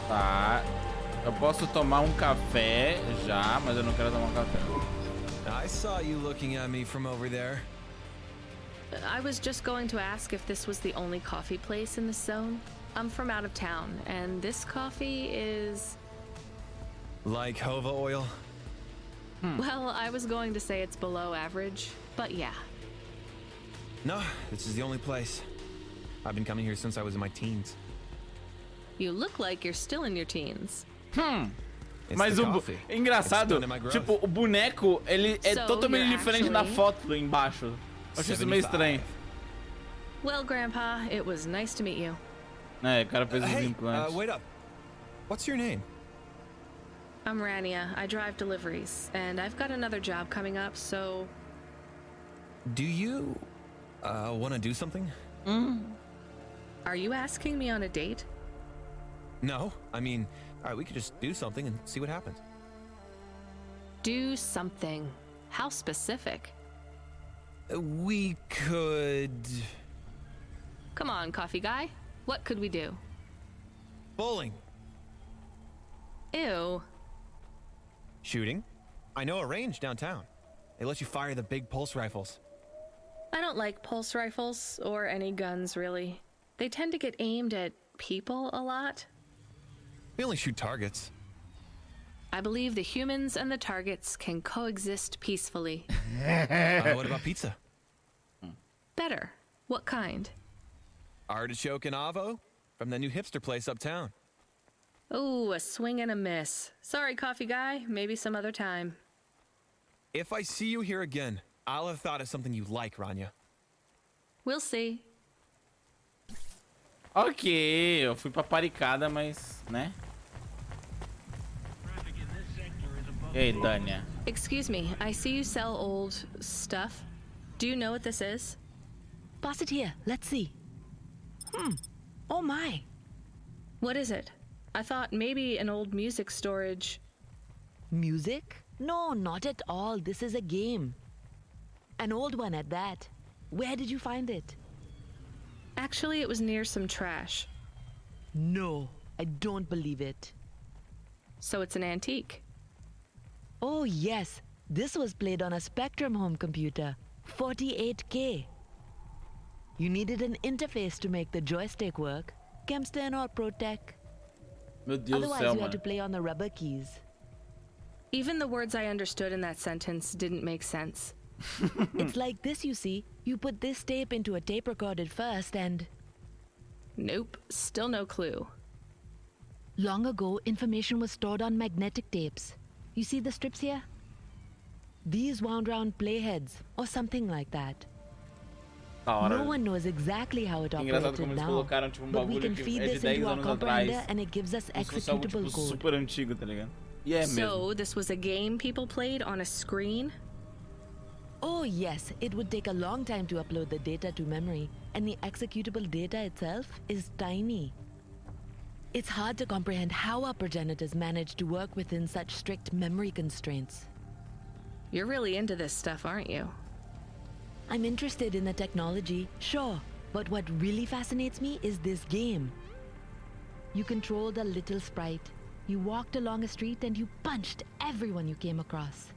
Tá. Eu posso tomar um café já, mas eu não quero tomar um café. I saw you looking at me from over there. I was just going to ask if this was the only coffee place in this zone. I'm from out of town, and this coffee is... Like Hova oil? Well, I was going to say it's below average, but yeah. No, this is the only place. I've been coming here since I was in my teens. You look like you're still in your teens. Mas o engraçado, tipo, o boneco, ele é totalmente diferente da foto embaixo. Eu achei isso meio estranho. Well, Grandpa, it was nice to meet you. É, o cara fez os Hey, implantes. wait up. What's your name? I'm Rania. I drive deliveries, and I've got another job coming up, so... Do you, want to do something? Are you asking me on a date? No. I mean, alright, we could just do something and see what happens. Do something. How specific? We could... Come on, coffee guy. What could we do? Bowling. Ew. Shooting. I know a range downtown. They let you fire the big pulse rifles. I don't like pulse rifles, or any guns, really. They tend to get aimed at people a lot. We only shoot targets. I believe the humans and the targets can coexist peacefully. What about pizza? Better. What kind? Artichoke and avo from the new hipster place uptown. Ooh, a swing and a miss. Sorry, coffee guy. Maybe some other time. If I see you here again, I'll have thought of something you like, Rania. We'll see. Ok, eu fui pra paricada, mas, né? E aí, Dania? Excuse me, I see you sell old stuff. Do you know what this is? Pass it here. Let's see. Oh my. What is it? I thought maybe an old music storage. Music? No, not at all. This is a game. An old one at that. Where did you find it? Actually, it was near some trash. No, I don't believe it. So it's an antique. Oh yes, this was played on a Spectrum home computer. 48K. You needed an interface to make the joystick work. Kempston or ProTech. Meu Deus do Otherwise, céu, you had to mano. play on the rubber keys. Even the words I understood in that sentence didn't make sense. It's like this, you see. You put this tape into a tape recorder first and... Nope, still no clue. Long ago, information was stored on magnetic tapes. You see the strips here? These wound round playheads, or something like that. No one knows exactly how it Engraçado operated como eles now, colocaram tipo but we bagulho can que feed é de this 10 into our anos comprehender atrás. and it gives us Como se fosse algo, executable tipo, code. super antigo, tá ligado? E é mesmo. So, this was a game people played on a screen? Oh yes, it would take a long time to upload the data to memory, and the executable data itself is tiny. It's hard to comprehend how our progenitors managed to work within such strict memory constraints. You're really into this stuff, aren't you? I'm interested in the technology, sure, but what really fascinates me is this game. You controlled a little sprite. You walked along a street and you punched everyone you came across.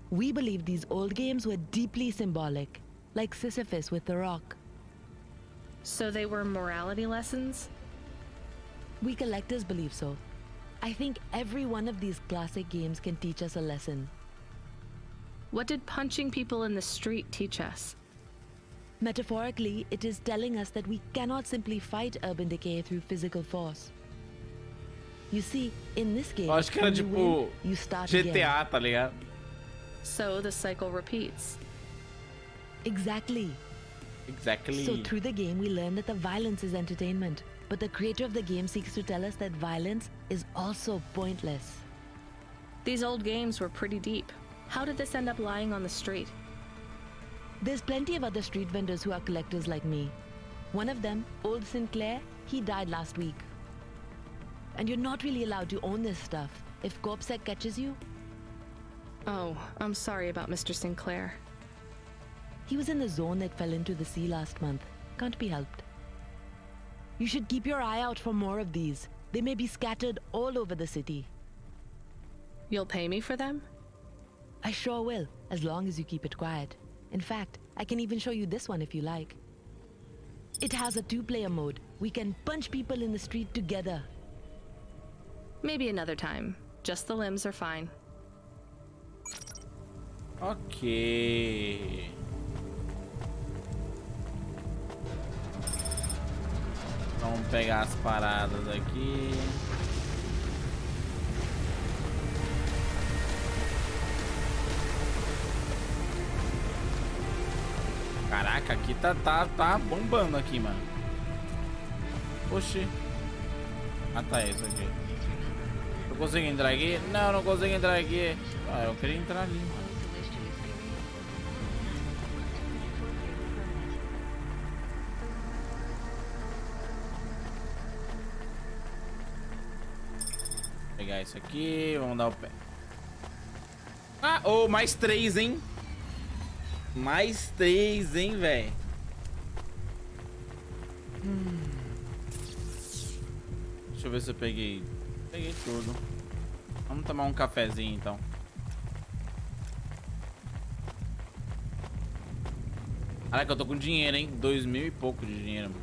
We believe these old games were deeply symbolic, like Sisyphus with the rock. So they were morality lessons? We collectors believe so. I think every one of these classic games can teach us a lesson. What did punching people in the street teach us? Metaphorically, it is telling us that we cannot simply fight urban decay through physical force. You see, in this game, Eu acho que era when you tipo win, you start GTA, again. tá ligado? So the cycle repeats. Exactly. Exactly. So through the game, we learn that the violence is entertainment, but the creator of the game seeks to tell us that violence is also pointless. These old games were pretty deep. How did this end up lying on the street? There's plenty of other street vendors who are collectors like me. One of them, Old Sinclair, he died last week. And you're not really allowed to own this stuff. If CorpSec catches you... Oh, I'm sorry about Mr. Sinclair. He was in the zone that fell into the sea last month. Can't be helped. You should keep your eye out for more of these. They may be scattered all over the city. You'll pay me for them? I sure will, as long as you keep it quiet. In fact, I can even show you this one if you like. It has a 2-player mode. We can punch people in the street together. Maybe another time. Just the limbs are fine. Ok. Vamos pegar as paradas aqui. Caraca, aqui tá bombando aqui, mano. Oxi. Ah, tá, isso aqui. Eu consigo entrar aqui? Não, não consigo entrar aqui. Ah, eu queria entrar ali. Vou pegar isso aqui, vamos dar o pé. Ah, oh, mais 3, hein? Mais 3, hein, velho? Deixa eu ver se eu peguei. Peguei tudo. Vamos tomar um cafezinho então. Caraca, eu tô com dinheiro, hein? 2.000 e pouco de dinheiro.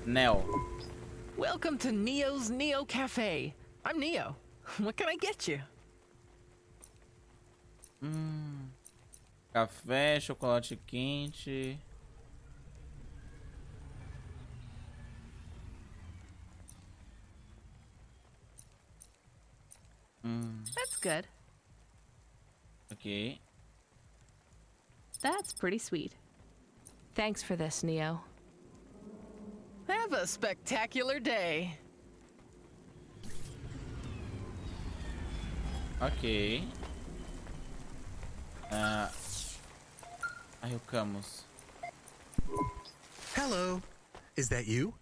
Neo. Welcome to Neo's Neo Cafe. I'm Neo. What can I get you? Café, chocolate quente. That's good. Ok. That's pretty sweet. Thanks for this, Neo. Have a spectacular day. Ok. Aí o Camus. Hello. Is that you?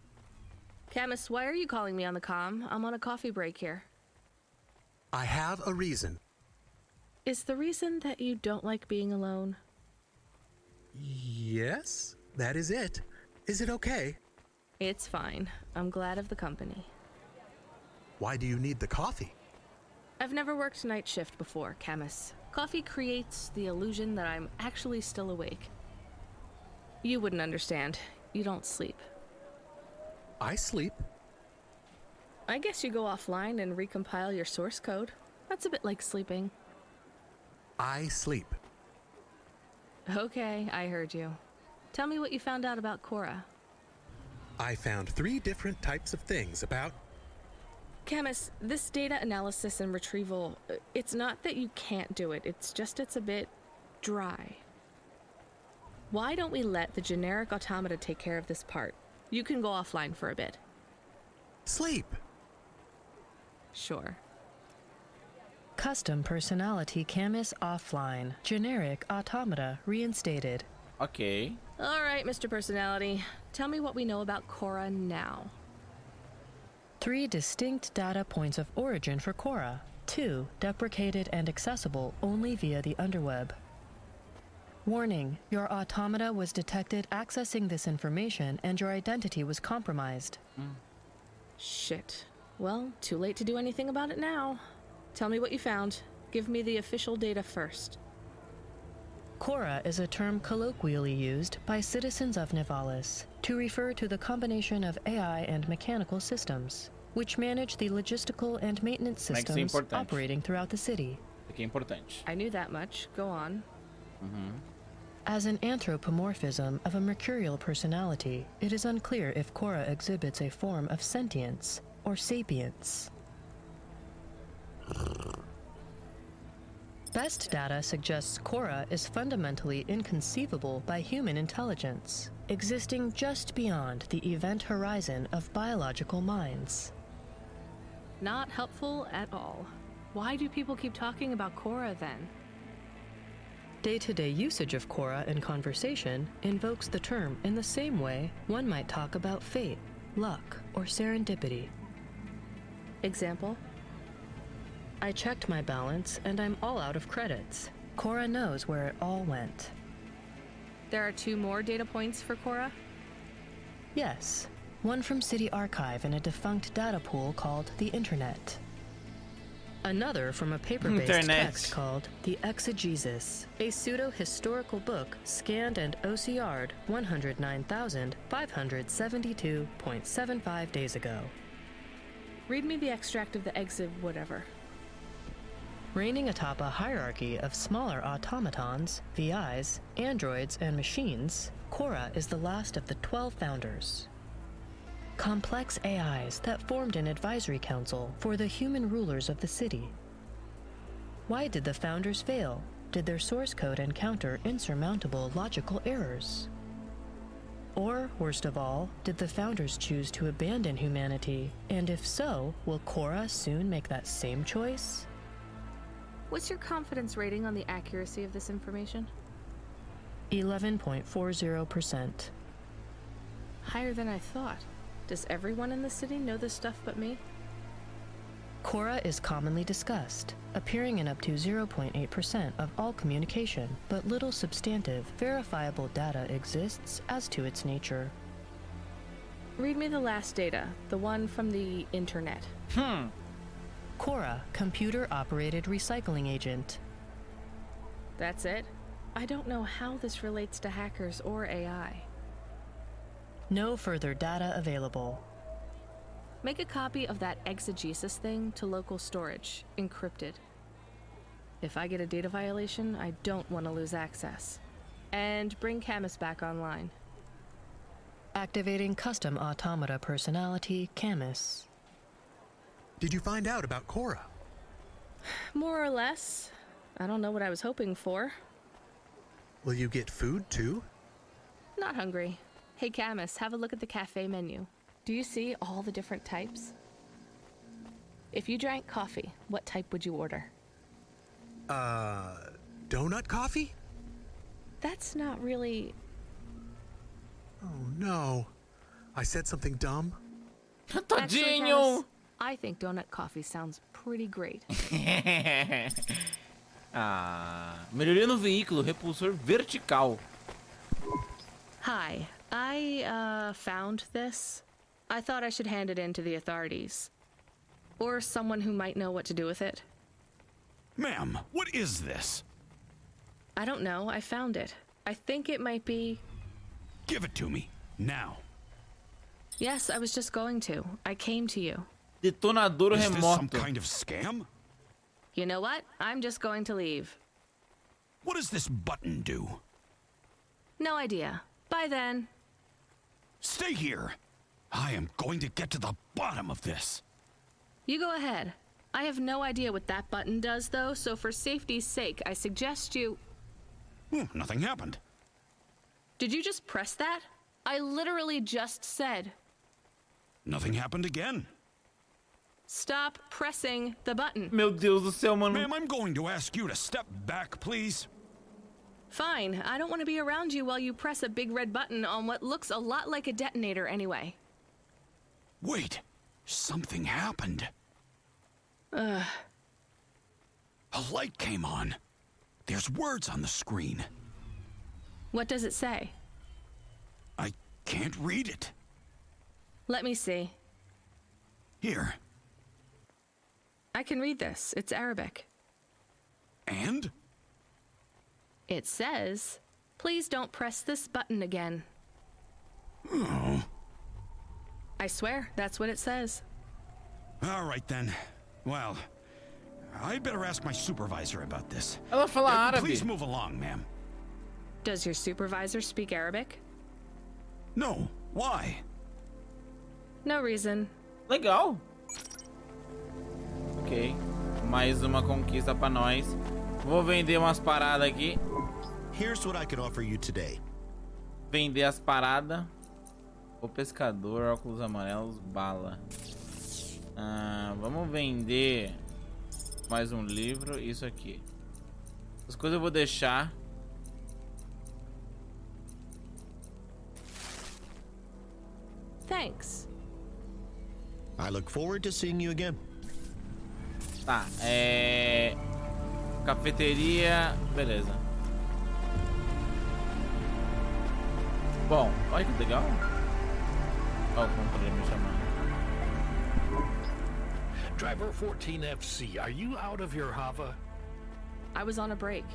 Camus, why are you calling me on the comm? I'm on a coffee break here. I have a reason. Is the reason that you don't like being alone? Yes, that is it. Is it okay? It's fine. I'm glad of the company. Why do you need the coffee? I've never worked night shift before, Camus. Coffee creates the illusion that I'm actually still awake. You wouldn't understand. You don't sleep. I sleep. I guess you go offline and recompile your source code. That's a bit like sleeping. I sleep. Okay, I heard you. Tell me what you found out about Cora. I found 3 different types of things about... Camus, this data analysis and retrieval, it's not that you can't do it, it's just it's a bit dry. Why don't we let the generic automata take care of this part? You can go offline for a bit. Sleep. Sure. Custom personality Camus offline. Generic automata reinstated. Ok. All right, Mr. Personality. Tell me what we know about Cora now. 3 distinct data points of origin for Cora. 2 deprecated and accessible only via the underweb. Warning, your automata was detected accessing this information and your identity was compromised. Shit. Well, too late to do anything about it now. Tell me what you found. Give me the official data first. Cora is a term colloquially used by citizens of Nivalis to refer to the combination of AI and mechanical systems, which manage the logistical and maintenance systems operating throughout the city. I knew that much. Go on. As an anthropomorphism of a mercurial personality, it is unclear if Cora exhibits a form of sentience or sapience. Best data suggests Cora is fundamentally inconceivable by human intelligence, existing just beyond the event horizon of biological minds. Not helpful at all. Why do people keep talking about Cora then? Day-to-day usage of Cora in conversation invokes the term in the same way one might talk about fate, luck, or serendipity. Example? I checked my balance and I'm all out of credits. Cora knows where it all went. There are 2 more data points for Cora? Yes. One from City Archive in a defunct data pool called the Internet. Another from a paper-based text called The Exegesis, a pseudo-historical book scanned and OCR'd 109,572.75 days ago. Read me the extract of the exit whatever. Reigning atop a hierarchy of smaller automatons, VIs, androids, and machines, Cora is the last of the 12 founders. Complex AIs that formed an advisory council for the human rulers of the city. Why did the founders fail? Did their source code encounter insurmountable logical errors? Or, worst of all, did the founders choose to abandon humanity? And if so, will Cora soon make that same choice? What's your confidence rating on the accuracy of this information? 11.40%. Higher than I thought. Does everyone in the city know this stuff but me? Cora is commonly discussed, appearing in up to 0.8% of all communication, but little substantive, verifiable data exists as to its nature. Read me the last data, the one from the internet. Cora, computer-operated recycling agent. That's it? I don't know how this relates to hackers or AI. No further data available. Make a copy of that exegesis thing to local storage, encrypted. If I get a data violation, I don't want to lose access. And bring Camus back online. Activating custom automata personality, Camus. Did you find out about Cora? More or less. I don't know what I was hoping for. Will you get food too? Not hungry. Hey Camus, have a look at the cafe menu. Do you see all the different types? If you drank coffee, what type would you order? Donut coffee? That's not really... Oh no. I said something dumb? Actually, Camus, I think donut coffee sounds pretty great. Melhoria no veículo, repulsor vertical. Hi, I found this. I thought I should hand it in to the authorities. Or someone who might know what to do with it. Ma'am, what is this? I don't know, I found it. I think it might be... Give it to me, now. Yes, I was just going to. I came to you. Detonador Is this some remoto. kind of scam? You know what? I'm just going to leave. What does this button do? No idea. Bye then. Stay here. I am going to get to the bottom of this. You go ahead. I have no idea what that button does, though, so for safety's sake, I suggest you... Nothing happened. Did you just press that? I literally just said... Nothing happened again. Stop pressing the button. Meu Deus do céu, mano. Ma'am, I'm going to ask you to step back, please. Fine. I don't want to be around you while you press a big red button on what looks a lot like a detonator anyway. Wait. Something happened. Ugh. A light came on. There's words on the screen. What does it say? I can't read it. Let me see. Here. I can read this. It's Arabic. And? It says, please don't press this button again. Oh. I swear, that's what it says. All right then. Well, I'd better ask my supervisor about this. Ela fala árabe. Please move along, ma'am. Does your supervisor speak Arabic? No. Why? No reason. Legal. Ok. Mais uma conquista pra nós. Vou vender umas paradas aqui. Here's what I can offer you today. Vender as paradas. O pescador, óculos amarelos, bala. Vamos vender mais um livro. Isso aqui. As coisas eu vou deixar. Thanks. I look forward to seeing you again. Tá, cafeteria, beleza. Bom, olha que legal. Olha o controle me chamando. Driver 14FC, are you out of your Hava? I was on a break.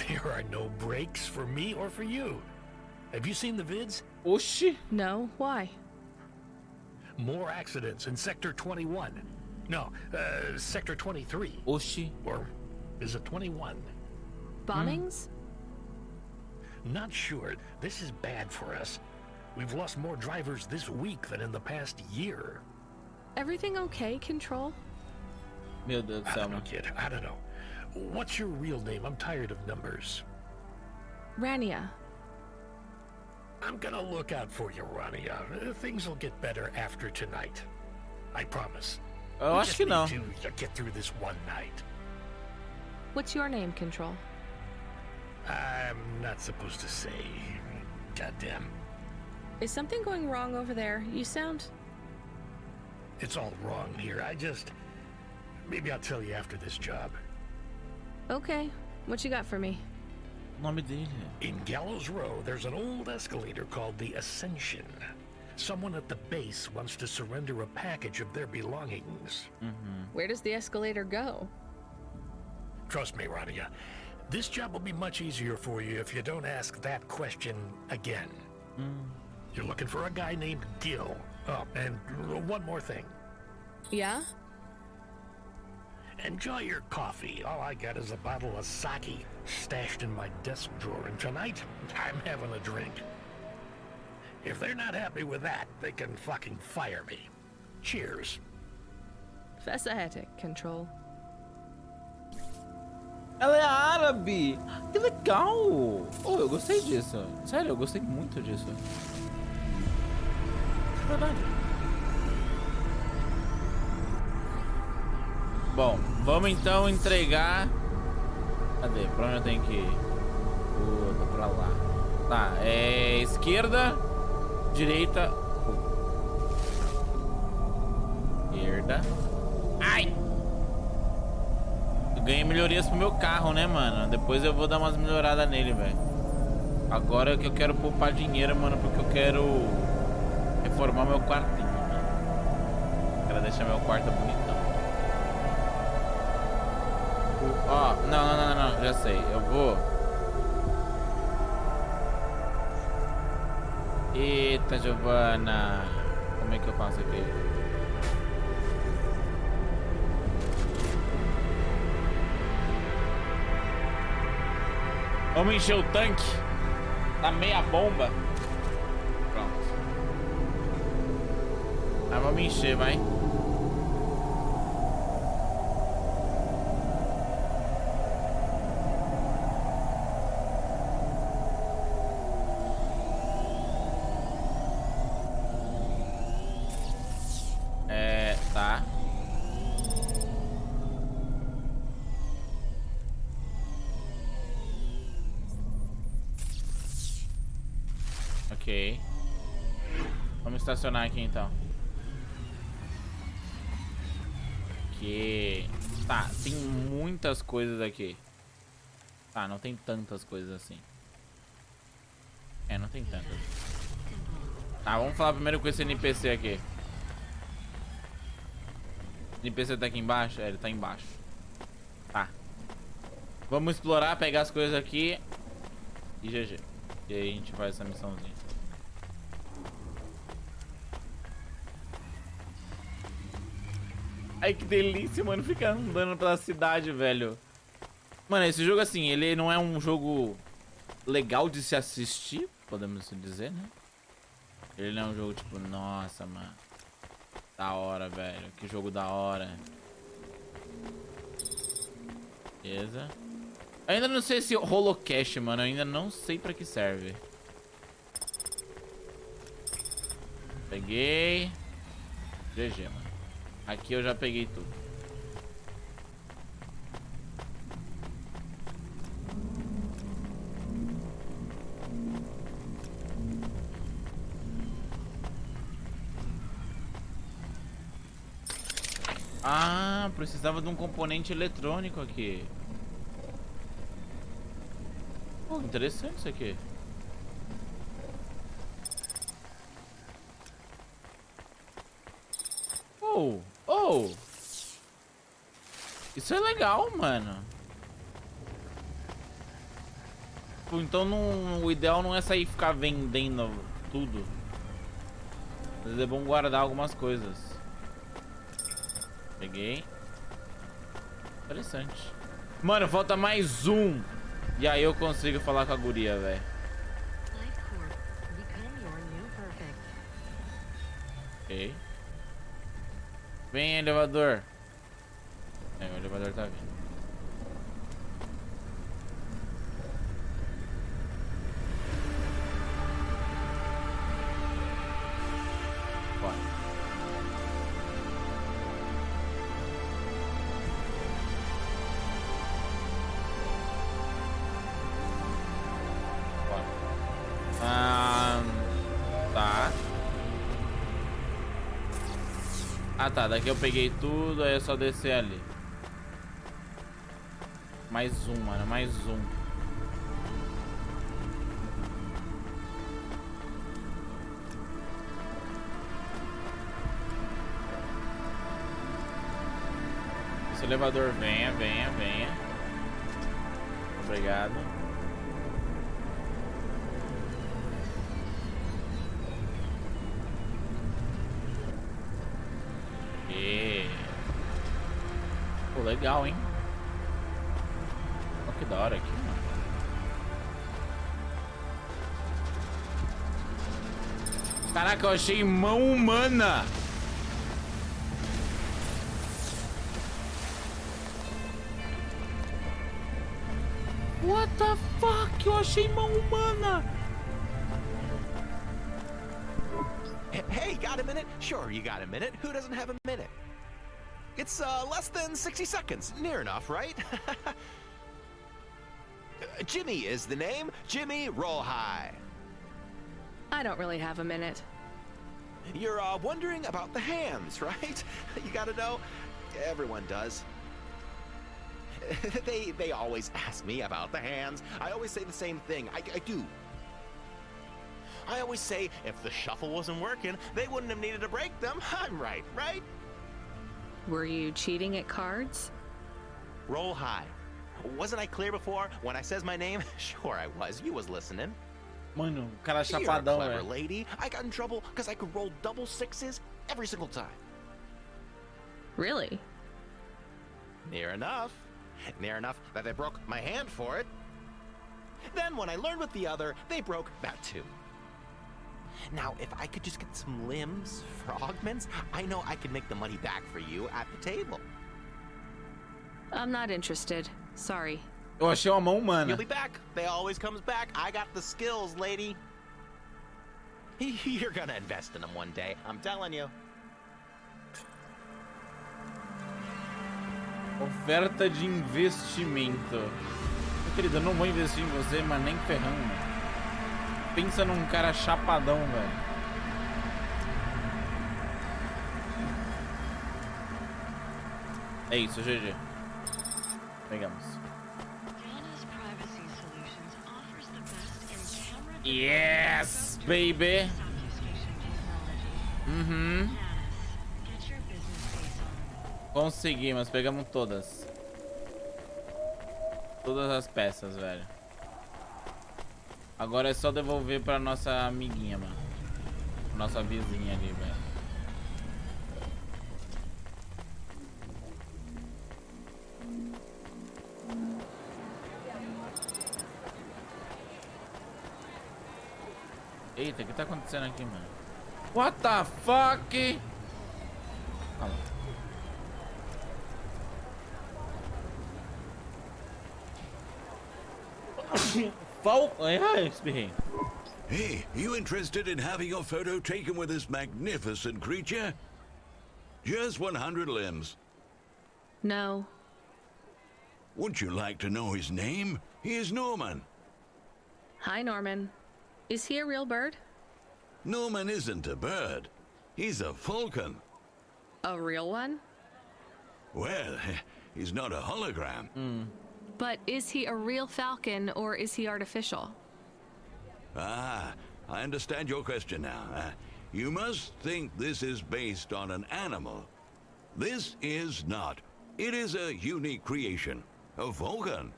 There are no breaks for me or for you. Have you seen the vids? Oxi. No, why? More accidents in Sector 21. No, Sector 23. Oxi. Or is it 21? Bombings? Not sure. This is bad for us. We've lost more drivers this week than in the past year. Everything okay, Control? Meu Deus do céu, No, kid, I don't know. What's your real name? I'm tired of numbers. Rania. I'm gonna look out for you, Rania. Things will get better after tonight. I promise. Eu acho que não. To get through this one night. What's your name, Control? I'm not supposed to say. Goddamn. Is something going wrong over there? You sound... It's all wrong here. Maybe I'll tell you after this job. Okay. What you got for me? Nome dele. In Gallows Row, there's an old escalator called the Ascension. Someone at the base wants to surrender a package of their belongings. Where does the escalator go? Trust me, Rania. This job will be much easier for you if you don't ask that question again. You're looking for a guy named Gil. Oh, and one more thing. Yeah? Enjoy your coffee. All I got is a bottle of sake stashed in my desk drawer, and tonight I'm having a drink. If they're not happy with that, they can fucking fire me. Cheers. Fessahetic, Control. Ela é árabe! Que legal! Oh, eu gostei disso. Sério, eu gostei muito disso. Verdade. Bom, vamos então entregar... Cadê? Pra onde eu tenho que ir? Puta, pra lá. Tá, é esquerda, direita... Esquerda. Ai! Eu ganhei melhorias pro meu carro, né, mano? Depois eu vou dar umas melhoradas nele, velho. Agora que eu quero poupar dinheiro, mano, porque eu quero reformar meu quartinho, mano. Quero deixar meu quarto bonitão. Ó, não, já sei. Eu vou... Eita, Giovana. Como é que eu faço aqui? Vamos encher o tanque. Tá meia bomba. Pronto. Aí vamos encher, vai. Tá. Ok. Vamos estacionar aqui então. Ok. Tá, tem muitas coisas aqui. Tá, não tem tantas coisas assim. É, não tem tantas. Tá, vamos falar primeiro com esse NPC aqui. O NPC tá aqui embaixo? É, ele tá embaixo. Tá. Vamos explorar, pegar as coisas aqui. E GG. E aí a gente faz essa missãozinha. Ai, que delícia, mano, ficar andando pela cidade, velho. Mano, esse jogo, assim, ele não é um jogo legal de se assistir, podemos dizer, né? Ele não é um jogo, tipo, nossa, mano, da hora, velho. Que jogo da hora. Beleza. Eu ainda não sei se rolou cache, mano. Eu ainda não sei pra que serve. Peguei. GG, mano. Aqui eu já peguei tudo. Ah, precisava de um componente eletrônico aqui. Oh, interessante isso aqui. Oh! Isso é legal, mano. Então o ideal não é sair e ficar vendendo tudo. Mas é bom guardar algumas coisas. Peguei. Interessante. Mano, falta mais um. E aí eu consigo falar com a guria, velho. Ok. Vem, elevador. É, o elevador tá vindo. Ah, tá. Daqui eu peguei tudo, aí é só descer ali. Mais um, mano. Mais um. Esse elevador, venha, venha, venha. Obrigado. E... Pô, legal, hein? Olha que da hora aqui, mano. Caraca, eu achei mão humana. What the fuck? Eu achei mão humana. Hey, got a minute? Sure, you got a minute. Who doesn't have a minute? It's less than 60 seconds. Near enough, right? Jimmy is the name. Jimmy, roll high. I don't really have a minute. You're wondering about the hands, right? You gotta know. Everyone does. They always ask me about the hands. I always say the same thing. I do. I always say if the shuffle wasn't working, they wouldn't have needed to break them. I'm right, right? Were you cheating at cards? Roll high. Wasn't I clear before when I says my name? Sure I was. You was listening. Mano, cara You're a chapadão, clever velho. lady. I got in trouble because I could roll double sixes every single time. Really? Near enough. Near enough that they broke my hand for it. Then when I learned with the other, they broke that too. Now, if I could just get some limbs for augments, I know I could make the money back for you at the table. I'm not interested. Sorry. Eu achei uma mão humana. You'll be back. They always comes back. I got the skills, lady. You're gonna invest in them one day. I'm telling you. Oferta de investimento. Meu querido, eu não vou investir em você, mas nem ferrando. Pensa num cara chapadão, velho. É isso, GG. Pegamos. Yes, baby. Uhum. Conseguimos, pegamos todas. Todas as peças, velho. Agora é só devolver pra nossa amiguinha, mano. Nossa vizinha ali, velho. Eita, o que tá acontecendo aqui, mano? What the fuck? Calma. Hey, you interested in having your photo taken with this magnificent creature? Just 100 limbs. No. Would you like to know his name? He is Norman. Hi, Norman. Is he a real bird? Norman isn't a bird. He's a falcon. A real one? Well, he's not a hologram. But is he a real falcon or is he artificial? Ah, I understand your question now. You must think this is based on an animal. This is not. It is a unique creation. A falcon.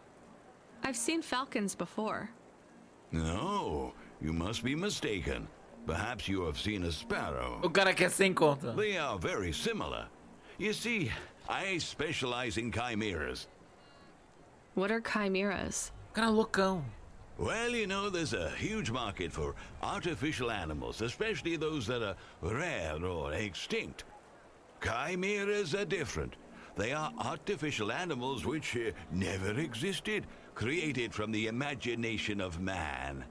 I've seen falcons before. No, you must be mistaken. Perhaps you have seen a sparrow. O cara quer sem conta. They are very similar. You see, I specialize in chimeras. What are chimeras? Cara loucão. Well, you know, there's a huge market for artificial animals, especially those that are rare or extinct. Chimeras are different. They are artificial animals which never existed, created from the imagination of man.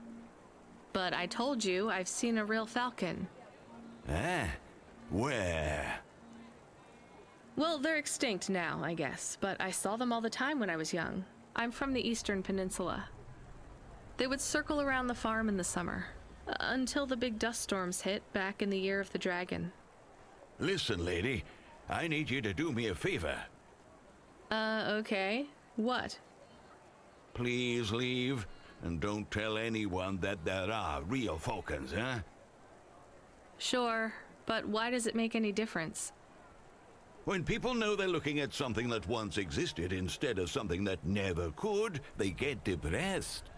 But I told you I've seen a real falcon. Ah, where? Well, they're extinct now, I guess, but I saw them all the time when I was young. I'm from the Eastern Peninsula. They would circle around the farm in the summer, until the big dust storms hit back in the year of the dragon. Listen, lady, I need you to do me a favor. Okay. What? Please leave, and don't tell anyone that there are real Falcons, huh? Sure, but why does it make any difference? When people know they're looking at something that once existed instead of something that never could, they get depressed.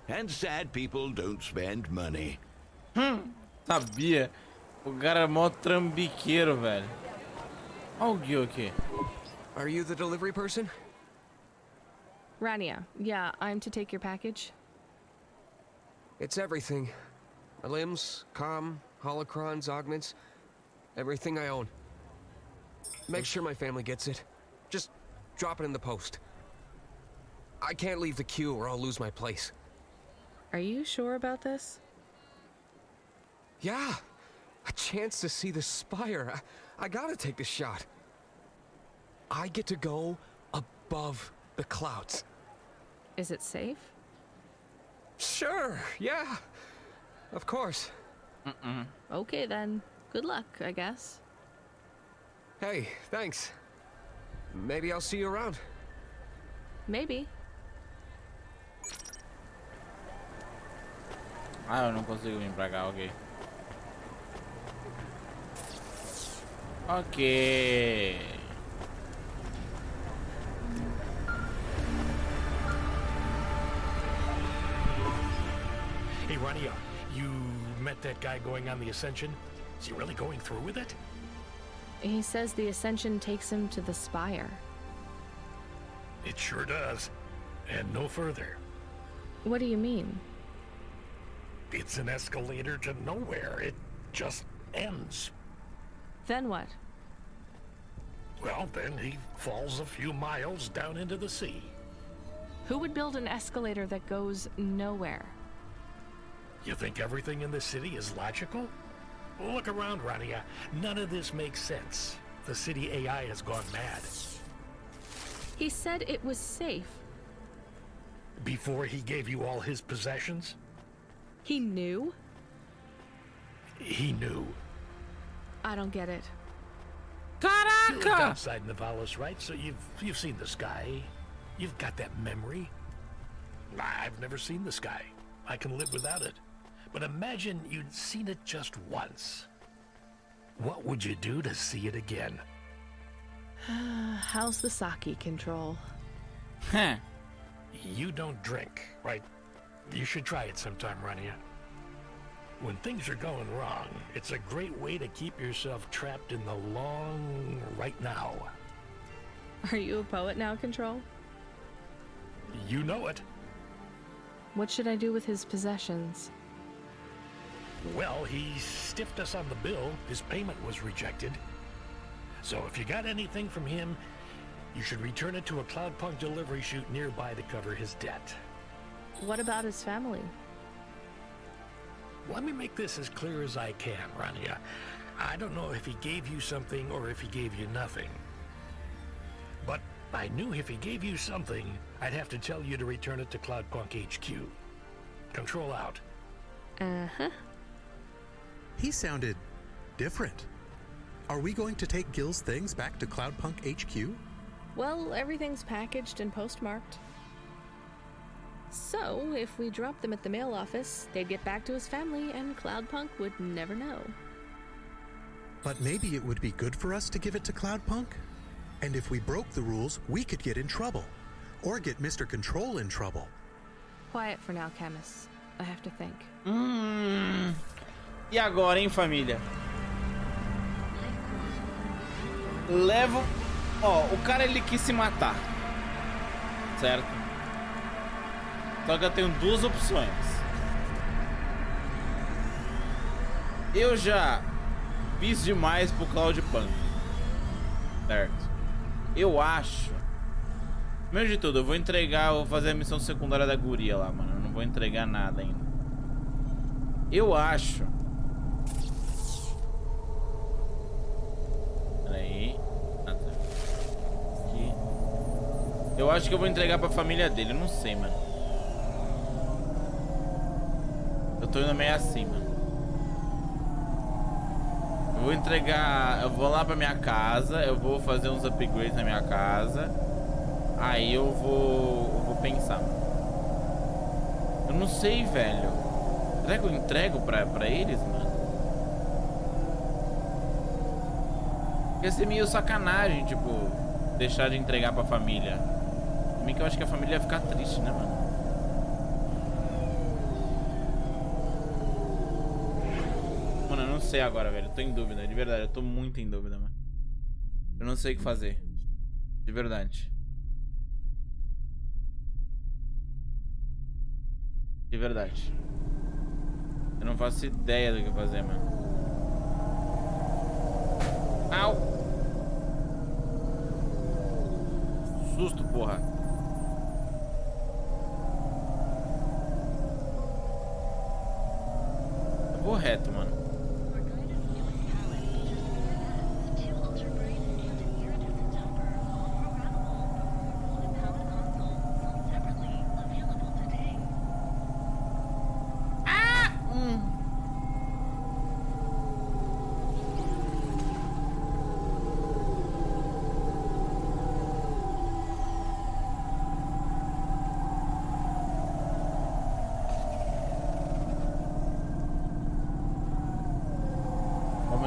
And sad people don't spend money. Sabia. O cara é mó trambiqueiro, velho. Olha o Gil aqui. Are you the delivery person? Rania, yeah, I'm to take your package. It's everything. My limbs, comm, holocrons, augments, everything I own. Make sure my family gets it. Just drop it in the post. I can't leave the queue or I'll lose my place. Are you sure about this? Yeah, a chance to see the spire. I gotta take the shot. I get to go above the clouds. Is it safe? Sure, yeah. Of course. Okay then. Good luck, I guess. Hey, thanks. Maybe I'll see you around. Maybe. Ah, eu não consigo vir pra cá, ok. Ok. Hey, Rania, you met that guy going on the Ascension? Is he really going through with it? He says the Ascension takes him to the spire. It sure does. And no further. What do you mean? It's an escalator to nowhere. It just ends. Then what? Well, then he falls a few miles down into the sea. Who would build an escalator that goes nowhere? You think everything in the city is logical? Look around, Rania. None of this makes sense. The city AI has gone mad. He said it was safe. Before he gave you all his possessions? He knew? He knew. I don't get it. You lived outside Nivalis, right? So you've seen the sky. You've got that memory. I've never seen the sky. I can live without it. But imagine you'd seen it just once. What would you do to see it again? How's the sake control? Huh. You don't drink, right? You should try it sometime, Rania. When things are going wrong, it's a great way to keep yourself trapped in the long right now. Are you a poet now, Control? You know it. What should I do with his possessions? Well, he stiffed us on the bill. His payment was rejected. So if you got anything from him, you should return it to a Cloudpunk delivery chute nearby to cover his debt. What about his family? Let me make this as clear as I can, Rania. I don't know if he gave you something or if he gave you nothing. But I knew if he gave you something, I'd have to tell you to return it to Cloudpunk HQ. Control out. Uh-huh. He sounded different. Are we going to take Gil's things back to Cloudpunk HQ? Well, everything's packaged and postmarked. So, if we drop them at the mail office, they'd get back to his family and Cloudpunk would never know. But maybe it would be good for us to give it to Cloudpunk? And if we broke the rules, we could get in trouble. Or get Mr. Control in trouble. Quiet for now, Camus. I have to think. E agora, hein, família? Levo... Ó, o cara, ele quis se matar. Certo? Só que eu tenho duas opções. Eu já fiz demais pro Cloudpunk. Certo? Eu acho... Primeiro de tudo, eu vou entregar... Vou fazer a missão secundária da guria lá, mano. Eu não vou entregar nada ainda. Eu acho... Peraí. Ah, tá. Aqui. Eu acho que eu vou entregar pra família dele. Eu não sei, mano. Eu tô indo meio assim, mano. Eu vou entregar... Eu vou lá pra minha casa. Eu vou fazer uns upgrades na minha casa. Aí eu vou pensar. Eu não sei, velho. Será que eu entrego pra eles, mano? Ia ser meio sacanagem, tipo, deixar de entregar pra família. Também que eu acho que a família ia ficar triste, né, mano? Mano, eu não sei agora, velho. Eu tô em dúvida, de verdade. Eu tô muito em dúvida, mano. Eu não sei o que fazer. De verdade. De verdade. Eu não faço ideia do que fazer, mano. Au! Susto, porra. Eu vou reto, mano.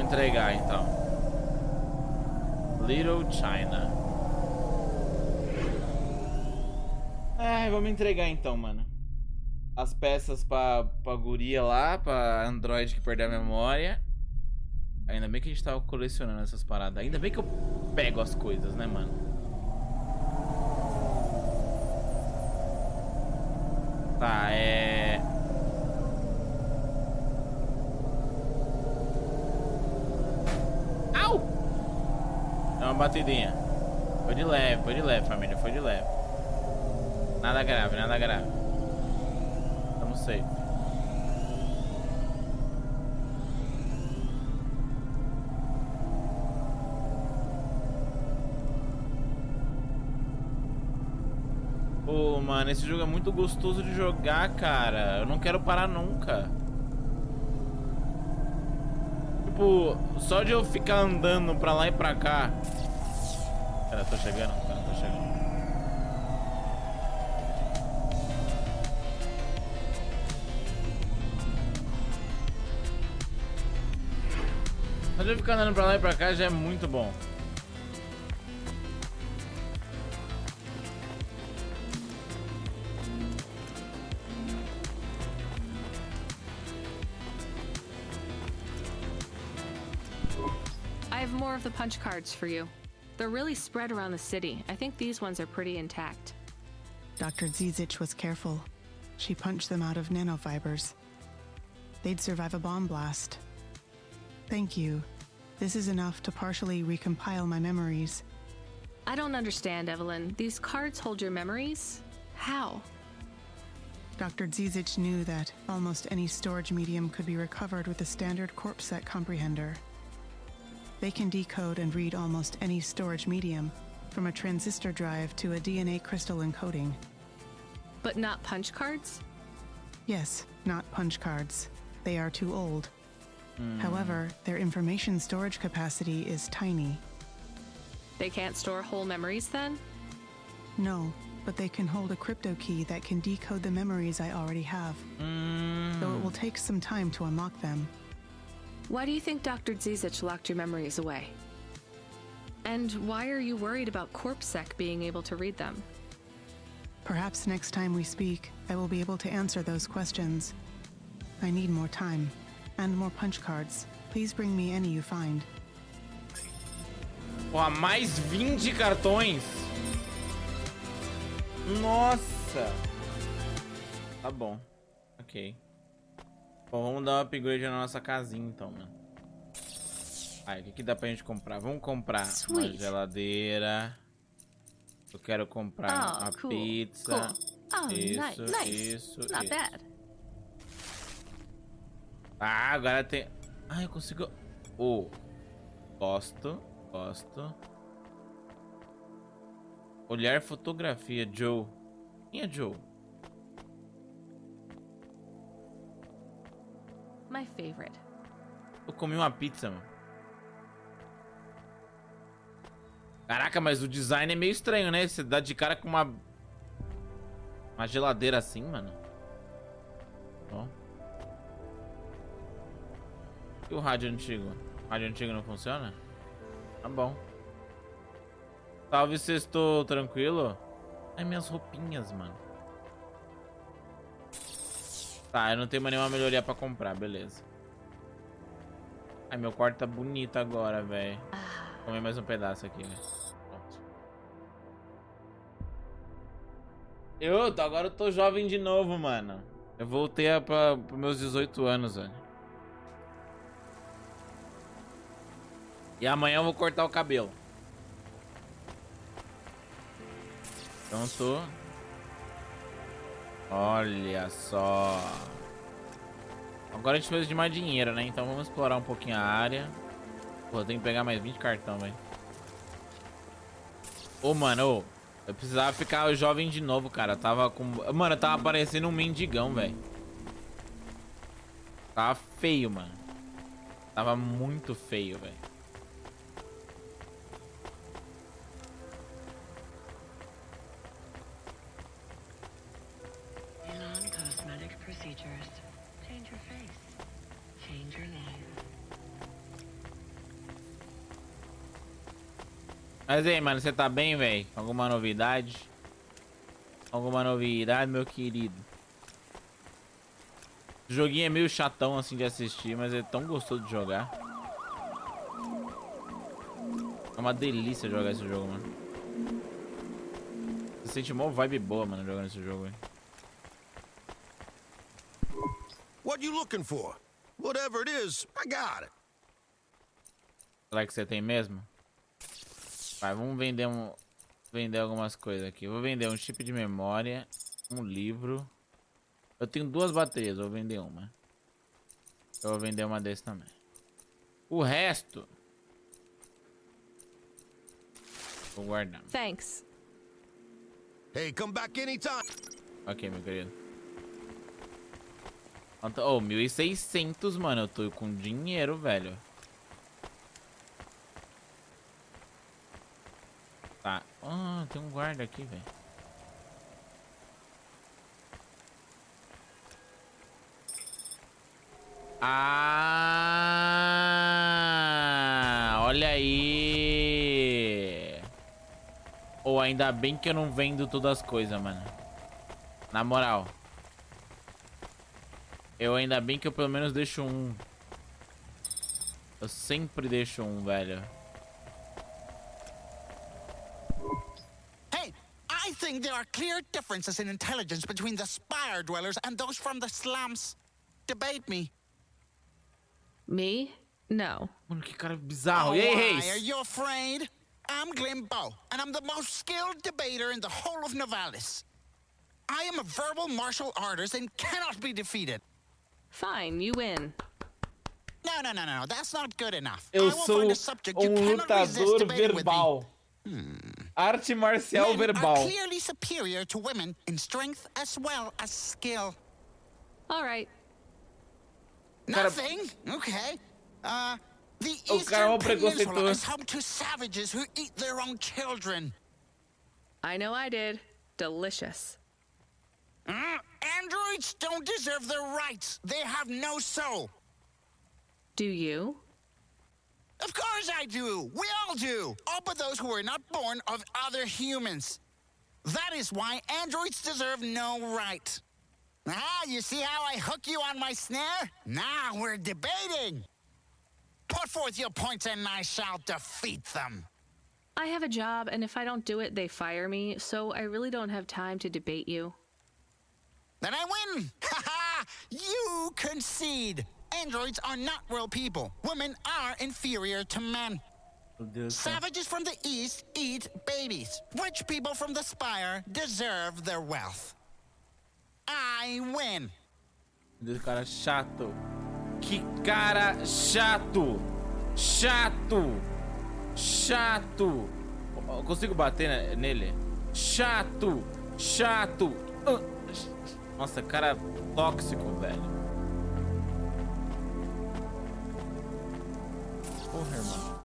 Entregar então. Little China. Vamos entregar então, mano. As peças pra guria lá, pra Android que perdeu a memória. Ainda bem que a gente tava colecionando essas paradas. Ainda bem que eu pego as coisas, né, mano? Tá, Dá uma batidinha. Foi de leve, família. Foi de leve. Nada grave, nada grave. Tamo safe. Pô, mano, esse jogo é muito gostoso de jogar, cara. Eu não quero parar nunca. Tipo, só de eu ficar andando pra lá e pra cá. Pera, tô chegando? Pera, tô chegando. Só de eu ficar andando pra lá e pra cá já é muito bom. I have more of the punch cards for you. They're really spread around the city. I think these ones are pretty intact. Dr. Zizich was careful. She punched them out of nanofibers. They'd survive a bomb blast. Thank you. This is enough to partially recompile my memories. I don't understand, Evelyn. These cards hold your memories? How? Dr. Zizich knew that almost any storage medium could be recovered with a standard corpsec comprehender. They can decode and read almost any storage medium, from a transistor drive to a DNA crystal encoding. But not punch cards? Yes, not punch cards. They are too old. However, their information storage capacity is tiny. They can't store whole memories then? No, but they can hold a crypto key that can decode the memories I already have. Though it will take some time to unlock them. Why do you think Dr. Zizich locked your memories away? And why are you worried about corpsec being able to read them? Perhaps next time we speak, I will be able to answer those questions. I need more time. And more punch cards. Please bring me any you find. Porra, mais 20 cartões. Nossa. Tá bom. Ok. Bom, vamos dar um upgrade na nossa casinha então, mano. Aí, o que dá pra gente comprar? Vamos comprar uma geladeira. Eu quero comprar uma pizza. Isso. Not bad. Ah, agora tem... Ah, eu consigo... Gosto. Olhar fotografia, Joe. Quem é Joe? My favorite. Eu comi uma pizza, mano. Caraca, mas o design é meio estranho, né? Você dá de cara com uma geladeira assim, mano. Ó. E o rádio antigo? O rádio antigo não funciona? Tá bom. Salve, sextou, tranquilo? Ai, minhas roupinhas, mano. Tá, eu não tenho mais nenhuma melhoria pra comprar, beleza. Ai, meu quarto tá bonito agora, velho. Vou comer mais um pedaço aqui, né? Agora eu tô jovem de novo, mano. Eu voltei pros meus 18 anos, velho. E amanhã eu vou cortar o cabelo. Então tô... Olha só. Agora a gente precisa de mais dinheiro, né? Então vamos explorar um pouquinho a área. Pô, eu tenho que pegar mais 20 cartão, velho. Ô, mano, eu precisava ficar jovem de novo, cara. Eu tava com... Mano, eu tava parecendo um mendigão, velho. Tava feio, mano. Tava muito feio, velho. Mas aí, mano, você tá bem, velho? Alguma novidade? Alguma novidade, meu querido? O joguinho é meio chatão, assim, de assistir, mas é tão gostoso de jogar. É uma delícia jogar esse jogo, mano. Você sente uma vibe boa, mano, jogando esse jogo, velho. What you looking for? Whatever it is, I got it. Será que você tem mesmo? Vai, vamos vender algumas coisas aqui. Vou vender um chip de memória, um livro. Eu tenho 2 baterias, vou vender uma. Eu vou vender uma desse também. O resto vou guardar. Thanks. Hey, come back anytime. Ok, meu querido. Oh, 1.600, mano. Eu tô com dinheiro, velho. Tá. Ah, tem um guarda aqui, velho. Ah, olha aí. Ou ainda bem que eu não vendo todas as coisas, mano. Na moral. Ainda bem que eu pelo menos deixo um. Eu sempre deixo um, velho. I think there are clear differences in intelligence between the Spire dwellers and those from the slums. Debate me. Me? No. Mano, que cara bizarro. Oh, E aí, why? Reis? Are you afraid? I'm Glimbo, and I'm the most skilled debater in the whole of Nivalis. I am a verbal martial artist and cannot be defeated. Fine, you win. No. That's not good enough. Eu I will sou find a subject you cannot resist lutador debating with me. verbal. Arte marcial Men verbal. are clearly superior to women in strength as well as skill. All right. Nothing? Okay. The O cara é um Eastern Peninsula preconceituoso. is home to savages who eat their own children. I know I did. Delicious. Androids don't deserve their rights. They have no soul. Do you? Of course I do. We all do. All but those who were not born of other humans. That is why androids deserve no right. Ah, you see how I hook you on my snare? Now we're debating. Put forth your points and I shall defeat them. I have a job, and if I don't do it, they fire me, so I really don't have time to debate you. Then I win. Haha! You concede. Androids are not real people. Women are inferior to men. Savages from the East eat babies. Rich people from the Spire deserve their wealth. I win. Deus, cara chato. Que cara chato. Chato. Chato. Eu consigo bater nele? Chato. Chato. Nossa, cara tóxico, velho.